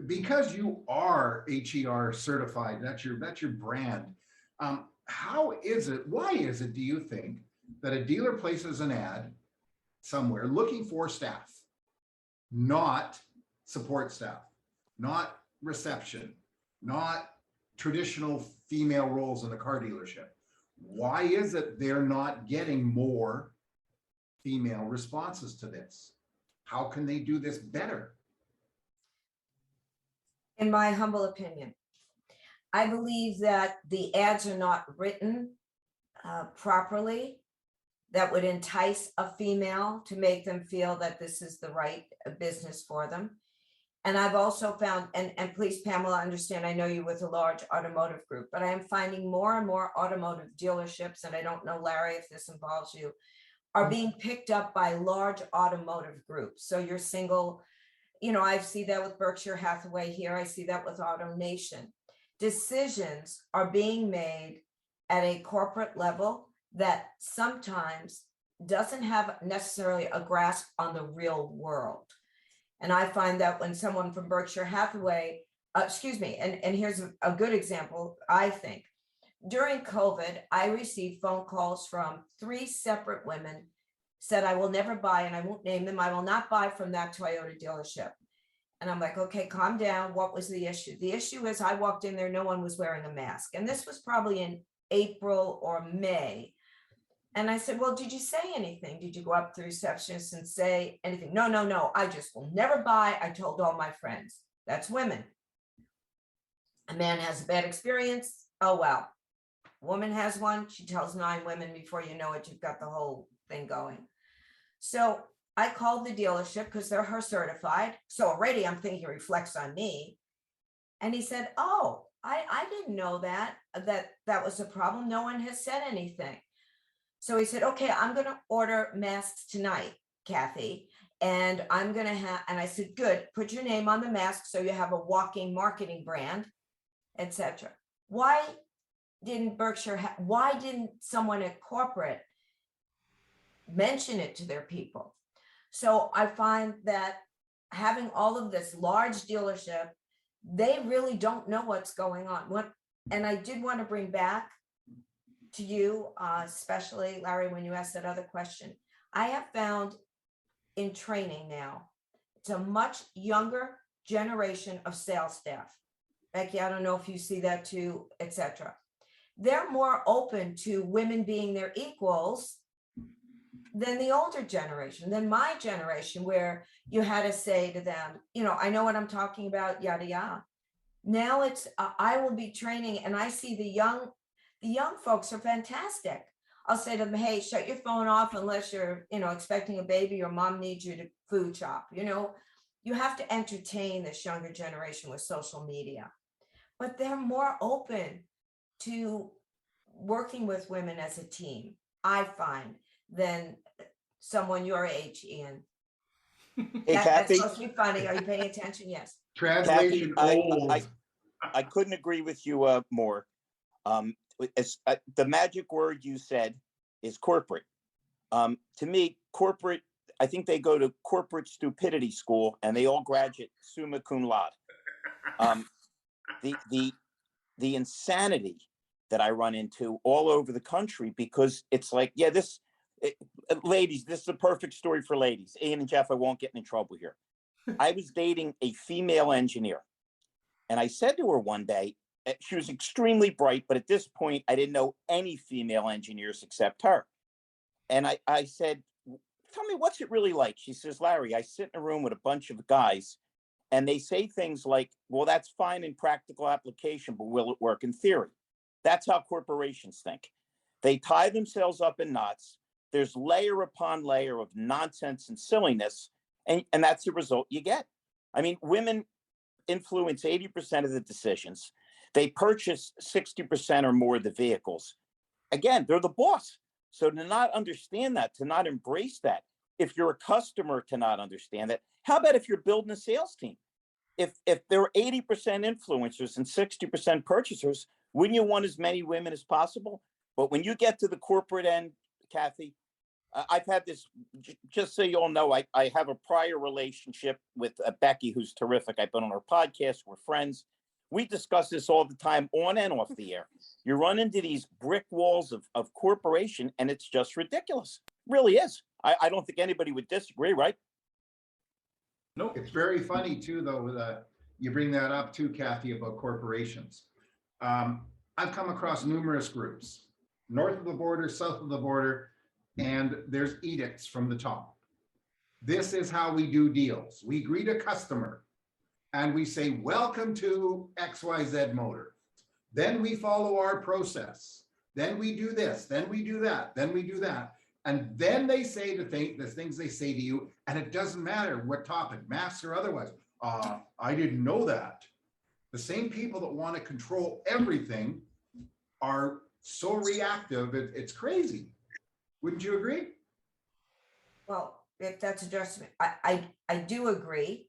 Because you are HER certified, that's your brand. Why is it, do you think, that a dealer places an ad somewhere looking for staff, not support staff, not reception, not traditional female roles in a car dealership? Why is it they're not getting more female responses to this? How can they do this better? In my humble opinion, I believe that the ads are not written properly that would entice a female to make them feel that this is the right business for them. And I've also found, and please, Pamela, understand, I know you with a large automotive group, but I am finding more and more automotive dealerships, and I don't know, Larry, if this involves you, are being picked up by large automotive groups. So you're single, I see that with Berkshire Hathaway here. I see that with Auto Nation. Decisions are being made at a corporate level that sometimes doesn't have necessarily a grasp on the real world. And I find that when someone from Berkshire Hathaway, and here's a good example, I think. During COVID, I received phone calls from 3 separate women, said, I will never buy, and I won't name them, I will not buy from that Toyota dealership. And I'm like, okay, calm down. What was the issue? The issue is I walked in there, no one was wearing a mask. And this was probably in April or May. And I said, well, did you say anything? Did you go up to the receptionist and say anything? No. I just will never buy. I told all my friends. That's women. A man has a bad experience. Oh, well. Woman has one. She tells 9 women. Before you know it, you've got the whole thing going. So I called the dealership because they're her certified. So already I'm thinking it reflects on me. And he said, oh, I didn't know that was a problem. No one has said anything. So he said, okay, I'm going to order masks tonight, Kathy. And I'm going to have, and I said, good, put your name on the mask so you have a walking marketing brand, etc. Why didn't someone at corporate mention it to their people? So I find that having all of this large dealership, they really don't know what's going on. And I did want to bring back to you, especially Larry, when you asked that other question, I have found in training now, it's a much younger generation of sales staff. Becky, I don't know if you see that too, etc. They're more open to women being their equals than the older generation, than my generation, where you had to say to them, you know, I know what I'm talking about, yada, yada. Now it's, I will be training and I see the young folks are fantastic. I'll say to them, hey, shut your phone off unless you're, you know, expecting a baby or mom needs you to food shop. You know, you have to entertain this younger generation with social media, but they're more open to working with women as a team, I find, than someone your age, Ian. Hey, That's Kathy. supposed to be funny. Are you paying attention? Yes. Translation old. I couldn't agree with you more. The magic word you said is corporate. To me, corporate, I think they go to corporate stupidity school and they all graduate summa cum laude. The insanity that I run into all over the country, because it's like, yeah, ladies, this is a perfect story for ladies. Ian and Jeff, I won't get in trouble here. I was dating a female engineer. And I said to her one day, she was extremely bright, but at this point, I didn't know any female engineers except her. And I said, tell me, what's it really like? She says, Larry, I sit in a room with a bunch of guys and they say things like, well, that's fine in practical application, but will it work in theory? That's how corporations think. They tie themselves up in knots. There's layer upon layer of nonsense and silliness. And that's the result you get. I mean, women influence 80% of the decisions. They purchase 60% or more of the vehicles. Again, they're the boss. So to not understand that, to not embrace that, if you're a customer to not understand that, how about if you're building a sales team? If there are 80% influencers and 60% purchasers, wouldn't you want as many women as possible? But when you get to the corporate end, Kathy, I've had this, just so you all know, I have a prior relationship with Becky, who's terrific. I've been on her podcast. We're friends. We discuss this all the time on and off the air. You run into these brick walls of corporation, and it's just ridiculous. It really is. I don't think anybody would disagree, right? Nope. It's very funny too, though, you bring that up too, Kathy, about corporations. I've come across numerous groups, north of the border, south of the border, and there's edicts from the top. This is how we do deals. We greet a customer and we say, welcome to XYZ Motor. Then we follow our process. Then we do this, then we do that, then we do that. And then they say the things they say to you, and it doesn't matter what topic, mass or otherwise. I didn't know that. The same people that want to control everything are so reactive, it's crazy. Wouldn't you agree? Well, if that's addressed, I do agree.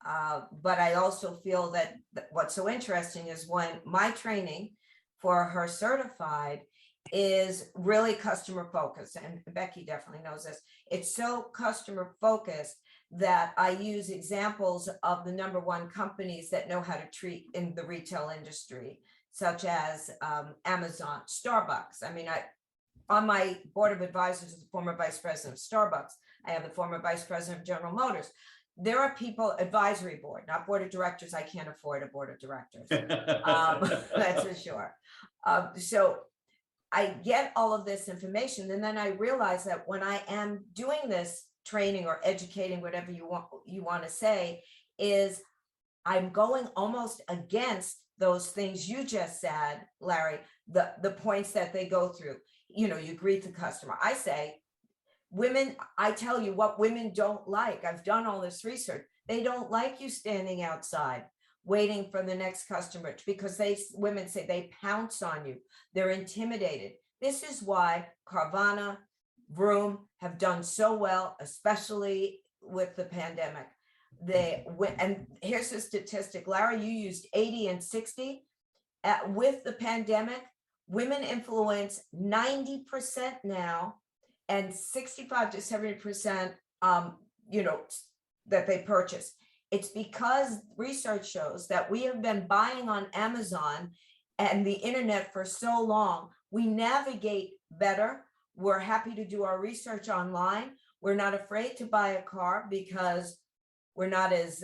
But I also feel that what's so interesting is when my training for her certified is really customer focused, and Becky definitely knows this. It's so customer focused that I use examples of the #1 companies that know how to treat in the retail industry, such as Amazon, Starbucks. I mean, on my board of advisors as the former vice president of Starbucks, I have the former vice president of General Motors. There are people, advisory board, not board of directors. I can't afford a board of directors. That's for sure. So I get all of this information, and then I realize that when I am doing this training or educating, whatever you want to say, is I'm going almost against those things you just said, Larry, the points that they go through. You know, you greet the customer. I say, women, I tell you what women don't like. I've done all this research. They don't like you standing outside waiting for the next customer, because women say they pounce on you. They're intimidated. This is why Carvana, Vroom have done so well, especially with the pandemic. And here's a statistic, Larry, you used 80 and 60. With the pandemic, women influence 90% now, and 65 to 70% that they purchase. It's because research shows that we have been buying on Amazon and the internet for so long. We navigate better. We're happy to do our research online. We're not afraid to buy a car because we're not as,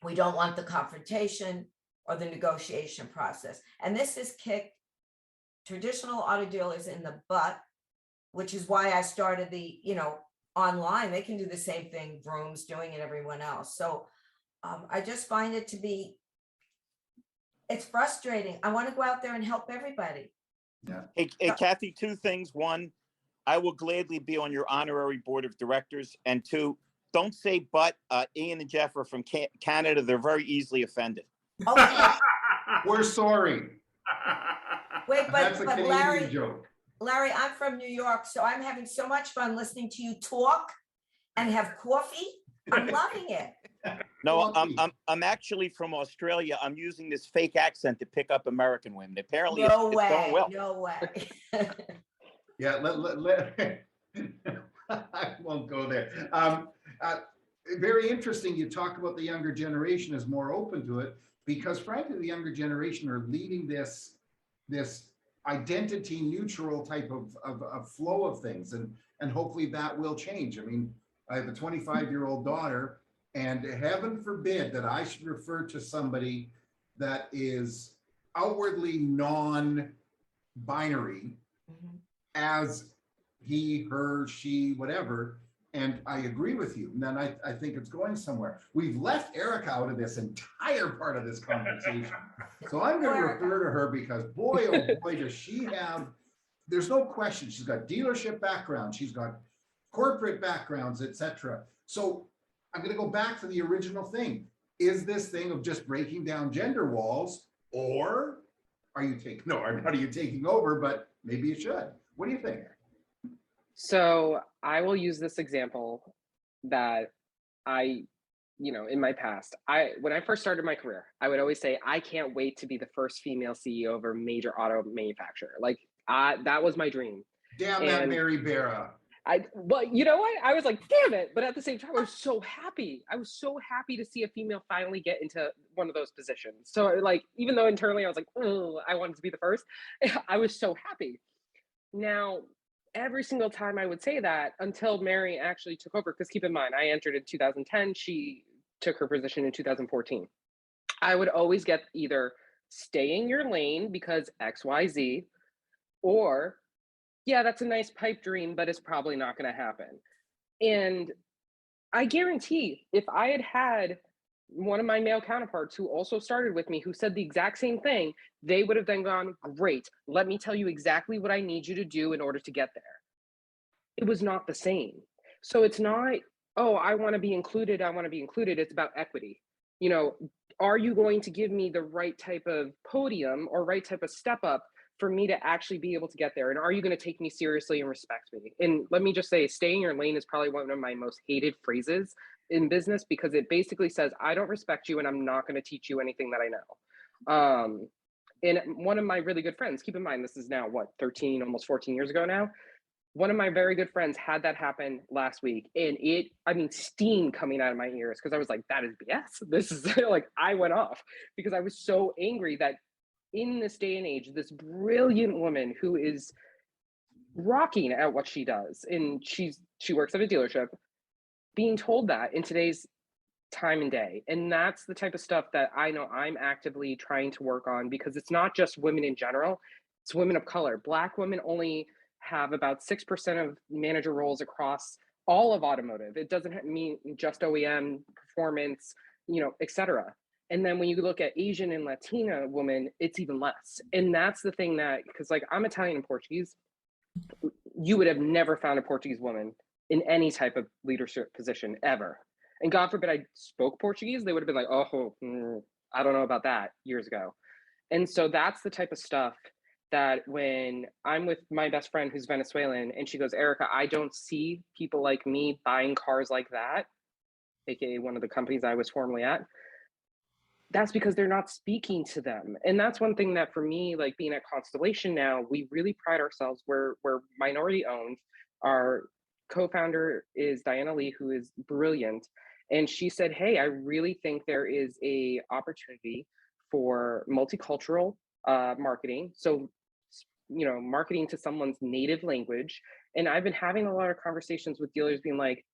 we don't want the confrontation or the negotiation process. And this has kicked traditional auto dealers in the butt, which is why I started the, online. They can do the same thing Vroom's doing and everyone else. So I just find it to be, it's frustrating. I want to go out there and help everybody. Yeah. Hey, Kathy, two things. One, I will gladly be on your honorary board of directors. And two, don't say but. Ian and Jeff are from Canada. They're very easily offended. Okay. We're sorry. Wait, That's a but Canadian joke. Larry, I'm from New York, so I'm having so much fun listening to you talk and have coffee. I'm loving it. No, I'm actually from Australia. I'm using this fake accent to pick up American women. Apparently, it's going well. No way. Yeah, I won't go there. Very interesting. You talk about the younger generation is more open to it because, frankly, the younger generation are leading this identity neutral type of flow of things, and hopefully that will change. I mean, I have a 25-year-old daughter, and heaven forbid that I should refer to somebody that is outwardly non-binary as he, her, she, whatever. And I agree with you. And then I think it's going somewhere. We've left Erica out of this entire part of this conversation. So I'm going to refer to her because boy, oh boy, does she have, there's no question. She's got dealership background. She's got corporate backgrounds, etc. So I'm going to go back to the original thing. Is this thing of just breaking down gender walls, or are you taking over, but maybe you should. What do you think? So I will use this example that in my past, when I first started my career, I would always say, I can't wait to be the first female CEO of a major auto manufacturer. Like that was my dream. Damn that Mary Barra. Well, you know what? I was like, damn it. But at the same time, I was so happy. I was so happy to see a female finally get into one of those positions. So like, even though internally I was like, oh, I wanted to be the first, I was so happy. Now, every single time I would say that until Mary actually took over, because keep in mind, I entered in 2010, she took her position in 2014. I would always get either stay in your lane because XYZ, or yeah, that's a nice pipe dream, but it's probably not going to happen. And I guarantee if I had had one of my male counterparts who also started with me, who said the exact same thing, they would have then gone, great, let me tell you exactly what I need you to do in order to get there. It was not the same. So it's not, oh, I want to be included. It's about equity. Are you going to give me the right type of podium or right type of step up for me to actually be able to get there? And are you going to take me seriously and respect me? And let me just say, stay in your lane is probably one of my most hated phrases in business, because it basically says, I don't respect you and I'm not going to teach you anything that I know. And one of my really good friends, keep in mind, this is now 13, almost 14 years ago now. One of my very good friends had that happen last week, and steam coming out of my ears, because I was like, that is BS. This is like, I went off because I was so angry that in this day and age, this brilliant woman who is rocking at what she does, and she works at a dealership, being told that in today's time and day. And that's the type of stuff that I know I'm actively trying to work on, because it's not just women in general, it's women of color. Black women only have about 6% of manager roles across all of automotive. It doesn't mean just OEM, performance, etc. And then when you look at Asian and Latina women, it's even less. And that's the thing that, because like I'm Italian and Portuguese, you would have never found a Portuguese woman in any type of leadership position ever. And God forbid I spoke Portuguese, they would have been like, oh, I don't know about that years ago. And so that's the type of stuff that when I'm with my best friend who's Venezuelan, and she goes, Erica, I don't see people like me buying cars like that, aka one of the companies I was formerly at, that's because they're not speaking to them. And that's one thing that for me, like being at Constellation now, we really pride ourselves, we're minority owned. Our co-founder is Diana Lee, who is brilliant. And she said, hey, I really think there is a opportunity for multicultural marketing. So, marketing to someone's native language. And I've been having a lot of conversations with dealers being like,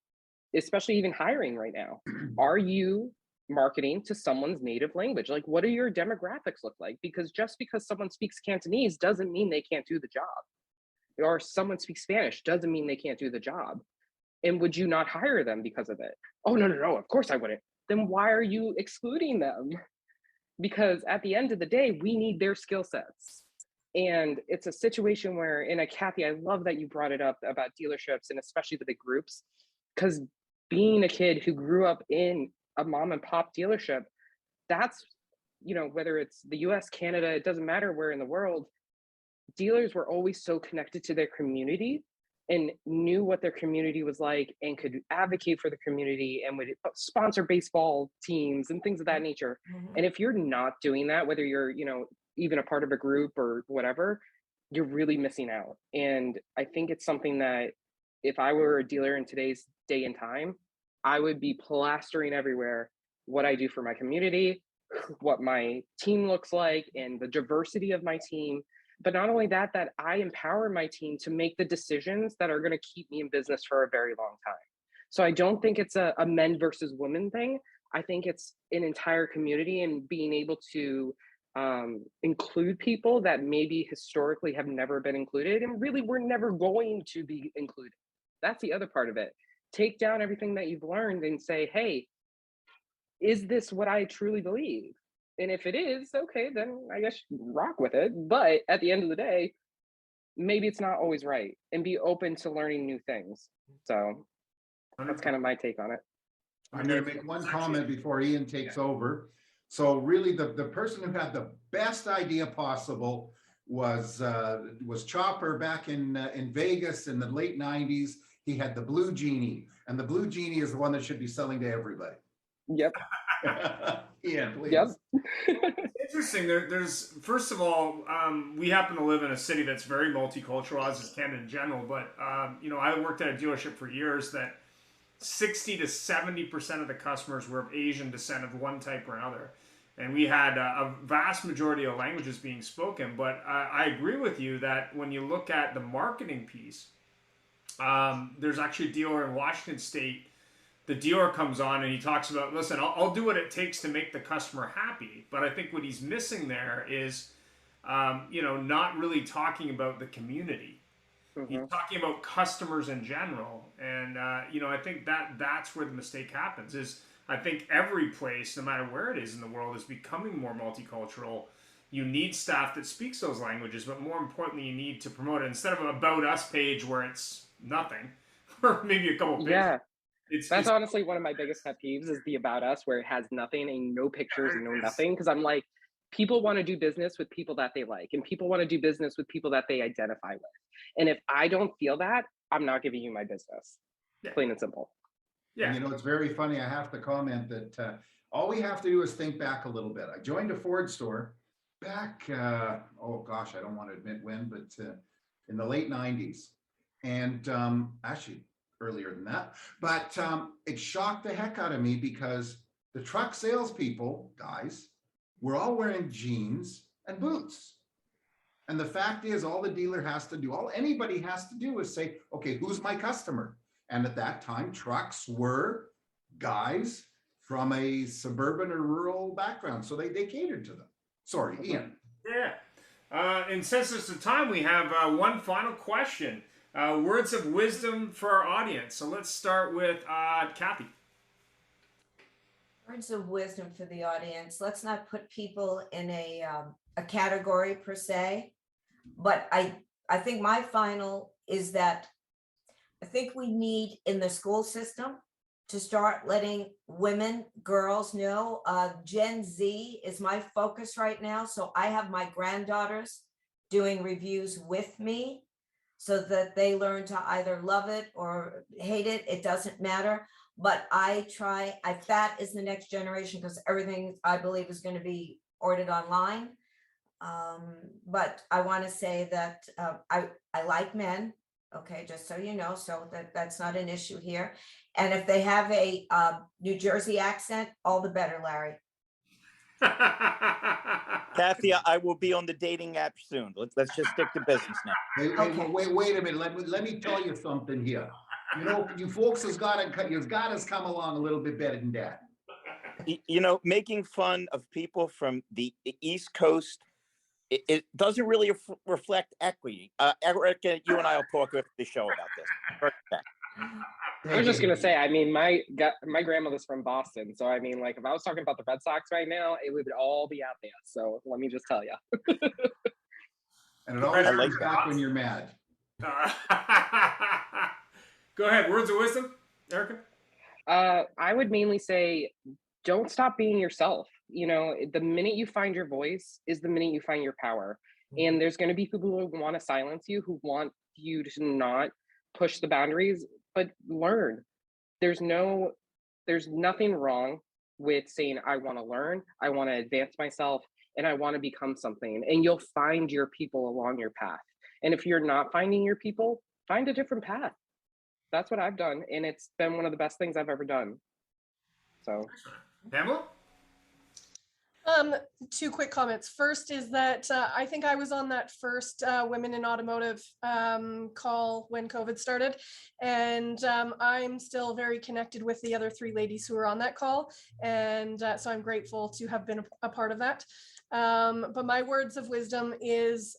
especially even hiring right now, are you marketing to someone's native language? Like, what do your demographics look like? Because just because someone speaks Cantonese doesn't mean they can't do the job. Or someone speaks Spanish doesn't mean they can't do the job. And would you not hire them because of it? Oh, no, of course I wouldn't. Then why are you excluding them? Because at the end of the day, we need their skill sets. And it's a situation where, and Kathy, I love that you brought it up about dealerships and especially the big groups, because being a kid who grew up in a mom and pop dealership, that's, whether it's the US, Canada, it doesn't matter where in the world, dealers were always so connected to their community and knew what their community was like and could advocate for the community and would sponsor baseball teams and things of that nature. And if you're not doing that, whether you're, even a part of a group or whatever, you're really missing out. And I think it's something that if I were a dealer in today's day and time, I would be plastering everywhere what I do for my community, what my team looks like, and the diversity of my team. But not only that, that I empower my team to make the decisions that are going to keep me in business for a very long time. So I don't think it's a men versus women thing. I think it's an entire community and being able to include people that maybe historically have never been included and really were never going to be included. That's the other part of it. Take down everything that you've learned and say, hey, is this what I truly believe? And if it is, okay, then I guess rock with it. But at the end of the day, maybe it's not always right, and be open to learning new things. So that's kind of my take on it. I'm going to make one comment before Ian takes over. So really the person who had the best idea possible was Chopper back in Vegas in the late 90s. He had the Blue Genie, and the Blue Genie is the one that should be selling to everybody. Yep. Ian, please. Yep. Interesting. There's first of all, we happen to live in a city that's very multicultural, as is Canada in general. But I worked at a dealership for years that 60 to 70% of the customers were of Asian descent of one type or another, and we had a vast majority of languages being spoken. But I agree with you that when you look at the marketing piece, there's actually a dealer in Washington State. The dealer comes on and he talks about, listen, I'll do what it takes to make the customer happy. But I think what he's missing there is, not really talking about the community. Mm-hmm. He's talking about customers in general. And, I think that's where the mistake happens is I think every place, no matter where it is in the world, is becoming more multicultural. You need staff that speaks those languages, but more importantly, you need to promote it instead of an About Us page where it's nothing or maybe a couple pages. Yeah. That's honestly one of my biggest pet peeves is the About Us where it has nothing and no pictures and no nothing. Because I'm like, people want to do business with people that they like, and people want to do business with people that they identify with. And if I don't feel that, I'm not giving you my business. Yeah. Plain and simple. Yeah. And it's very funny. I have to comment that all we have to do is think back a little bit. I joined a Ford store back, I don't want to admit when, but in the late 90s. And actually, earlier than that, but it shocked the heck out of me because the truck salespeople, guys, were all wearing jeans and boots. And the fact is, all the dealer has to do, all anybody has to do is say, okay, who's my customer? And at that time, trucks were guys from a suburban or rural background. So they catered to them. Sorry, Ian. Yeah. And since it's the time, we have one final question. Words of wisdom for our audience. So let's start with Kathy. Words of wisdom for the audience. Let's not put people in a category per se, but I think my final is that I think we need in the school system to start letting women, girls know. Gen Z is my focus right now. So I have my granddaughters doing reviews with me so that they learn to either love it or hate it. It doesn't matter. But that is the next generation because everything I believe is going to be ordered online. But I want to say that I like men. Okay, just so you know, so that's not an issue here. And if they have a New Jersey accent, all the better, Larry. Kathy, I will be on the dating app soon. Let's just stick to business now. Hey, Okay. wait a minute. Let me tell you something here. You know, you folks you've got us come along a little bit better than that. You know, making fun of people from the East Coast, it doesn't really reflect equity. Erica, you and I will talk after the show about this. I was just gonna say, I mean, my grandmother's from Boston, so I mean, like, if I was talking about the Red Sox right now, it would all be out there. So let me just tell you. And it always I like comes back when you're mad. Go ahead. Words of wisdom, Erica? I would mainly say, don't stop being yourself. You know, the minute you find your voice is the minute you find your power. And there's going to be people who want to silence you, who want you to not push the boundaries, but learn. There's nothing wrong with saying, I want to learn, I want to advance myself, and I want to become something. And you'll find your people along your path. And if you're not finding your people, find a different path. That's what I've done. And it's been one of the best things I've ever done. So, Pamela? Two quick comments. First is that I think I was on that first Women in Automotive call when COVID started, and I'm still very connected with the other three ladies who were on that call, and so I'm grateful to have been a part of that. But my words of wisdom is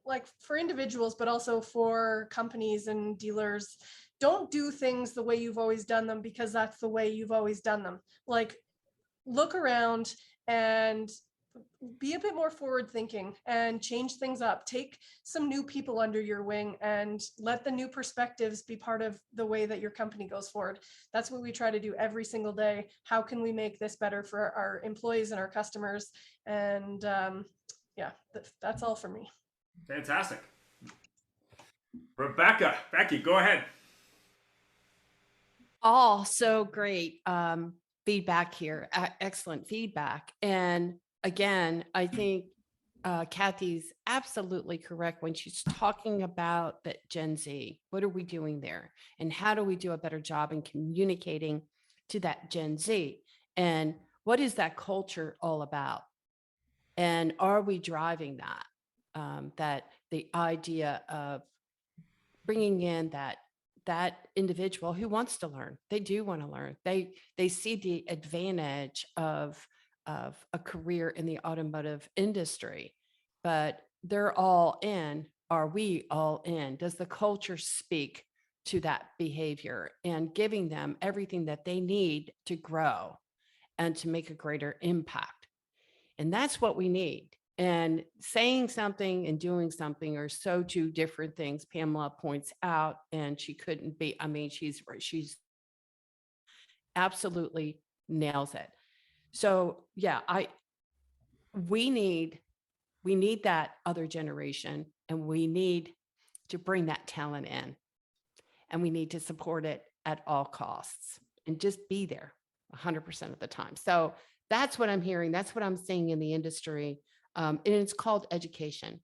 like for individuals, but also for companies and dealers, don't do things the way you've always done them because that's the way you've always done them. Like, look around and be a bit more forward thinking and change things up. Take some new people under your wing and let the new perspectives be part of the way that your company goes forward. That's what we try to do every single day. How can we make this better for our employees and our customers? And yeah, that's all for me. Fantastic. Becky, go ahead. All so great feedback here. Excellent feedback. And again, I think Kathy's absolutely correct when she's talking about that Gen Z. What are we doing there? And how do we do a better job in communicating to that Gen Z? And what is that culture all about? And are we driving that? That the idea of bringing in that individual who wants to learn. They do want to learn. They see the advantage of a career in the automotive industry, but they're all in. Are we all in? Does the culture speak to that behavior and giving them everything that they need to grow and to make a greater impact? And that's what we need. And saying something and doing something are so two different things. Pamela points out, and she couldn't be, I mean, she's absolutely nails it. So yeah, we need that other generation, and we need to bring that talent in, and we need to support it at all costs and just be there 100% of the time. So that's what I'm hearing. That's what I'm seeing in the industry. And it's called education.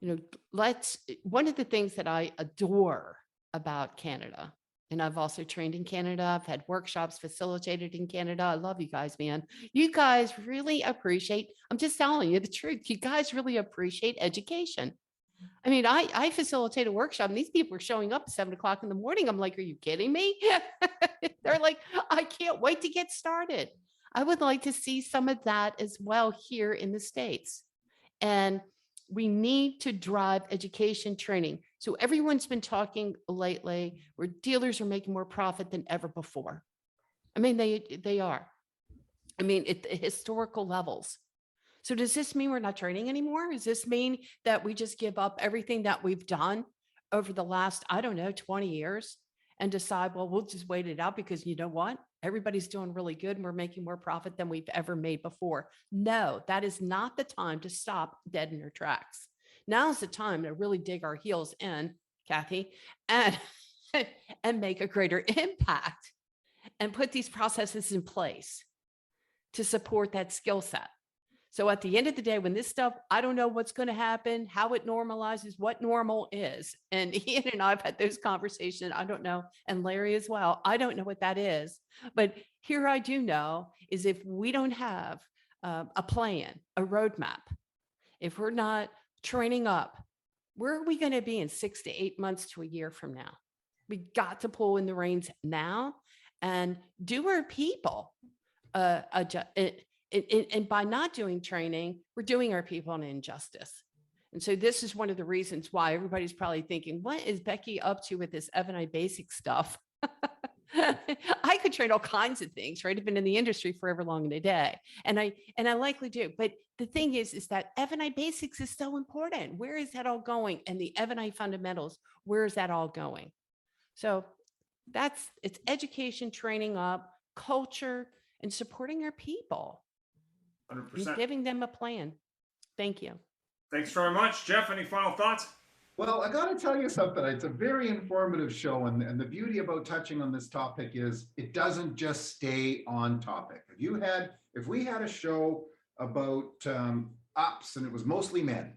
You know, one of the things that I adore about Canada, and I've also trained in Canada, I've had workshops facilitated in Canada. I love you guys, man. You guys really appreciate, I'm just telling you the truth. You guys really appreciate education. I mean, I facilitate a workshop and these people are showing up at 7:00 in the morning. I'm like, are you kidding me? They're like, I can't wait to get started. I would like to see some of that as well here in the States. And we need to drive education training. So everyone's been talking lately where dealers are making more profit than ever before. I mean, they are. I mean, at the historical levels. So does this mean we're not training anymore? Does this mean that we just give up everything that we've done over the last, I don't know, 20 years and decide, well, we'll just wait it out because you know what? Everybody's doing really good and we're making more profit than we've ever made before. No, that is not the time to stop dead in your tracks. Now's the time to really dig our heels in, Kathy, and make a greater impact and put these processes in place to support that skill set. So at the end of the day, when this stuff, I don't know what's going to happen, how it normalizes, what normal is. And Ian and I have had those conversations. I don't know. And Larry as well. I don't know what that is. But here I do know is if we don't have a plan, a roadmap, if we're not training up, where are we going to be in 6 to 8 months to a year from now? We got to pull in the reins now and do our people adjust. And by not doing training, we're doing our people an injustice. And so this is one of the reasons why everybody's probably thinking, what is Becky up to with this F&I basic stuff? I could train all kinds of things, right? I've been in the industry forever long in a day. And I likely do. But the thing is that F&I basics is so important. Where is that all going? And the F&I fundamentals, where is that all going? So it's education, training up, culture, and supporting our people. 100%. And giving them a plan. Thank you. Thanks very much. Jeff, any final thoughts? Well, I got to tell you something. It's a very informative show. And the beauty about touching on this topic is it doesn't just stay on topic. If we had a show about ups and it was mostly men,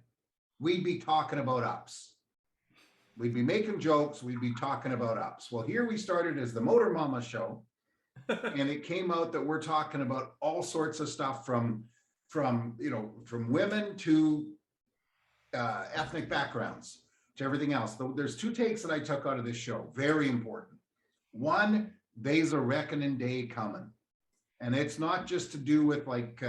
we'd be talking about ups. We'd be making jokes. We'd be talking about ups. Well, here we started as the Motor Mama show. And it came out that we're talking about all sorts of stuff from women to ethnic backgrounds to everything else. There's two takes that I took out of this show. Very important. One, there's a reckoning day coming. And it's not just to do with like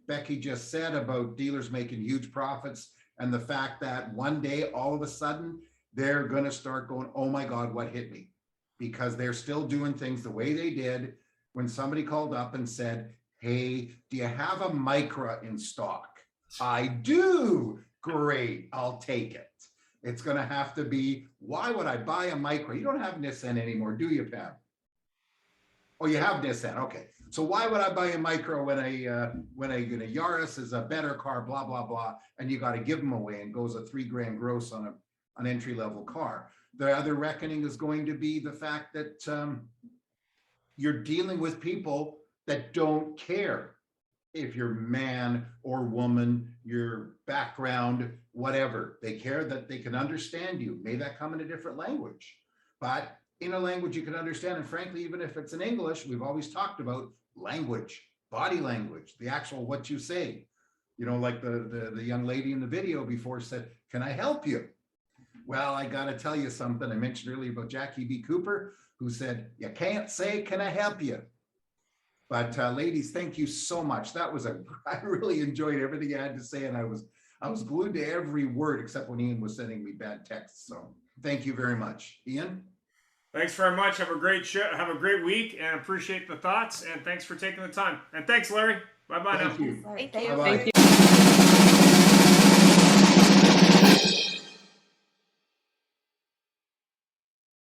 Becky just said about dealers making huge profits and the fact that one day, all of a sudden, they're going to start going, oh my God, what hit me? Because they're still doing things the way they did when somebody called up and said, hey, do you have a Micra in stock? I do. Great, I'll take it. It's going to have to be, why would I buy a Micra? You don't have Nissan anymore, do you, Pam? Oh, you have Nissan, okay. So why would I buy a Micra when a Yaris is a better car, blah, blah, blah, and you got to give them away and goes a $3,000 gross on an entry-level car. The other reckoning is going to be the fact that you're dealing with people that don't care if you're man or woman, your background, whatever. They care that they can understand you. May that come in a different language, but in a language you can understand. And frankly, even if it's in English, we've always talked about language, body language, the actual what you say. You know, like the young lady in the video before said, can I help you? Well, I got to tell you something. I mentioned earlier about Jackie B. Cooper, who said, you can't say, can I help you? But ladies, thank you so much. I really enjoyed everything I had to say. And I was glued to every word except when Ian was sending me bad texts. So thank you very much. Ian? Thanks very much. Have a great show. Have a great week and appreciate the thoughts. And thanks for taking the time. And thanks, Larry. Bye-bye now. Thank you. Thank Bye-bye. you. Thank you.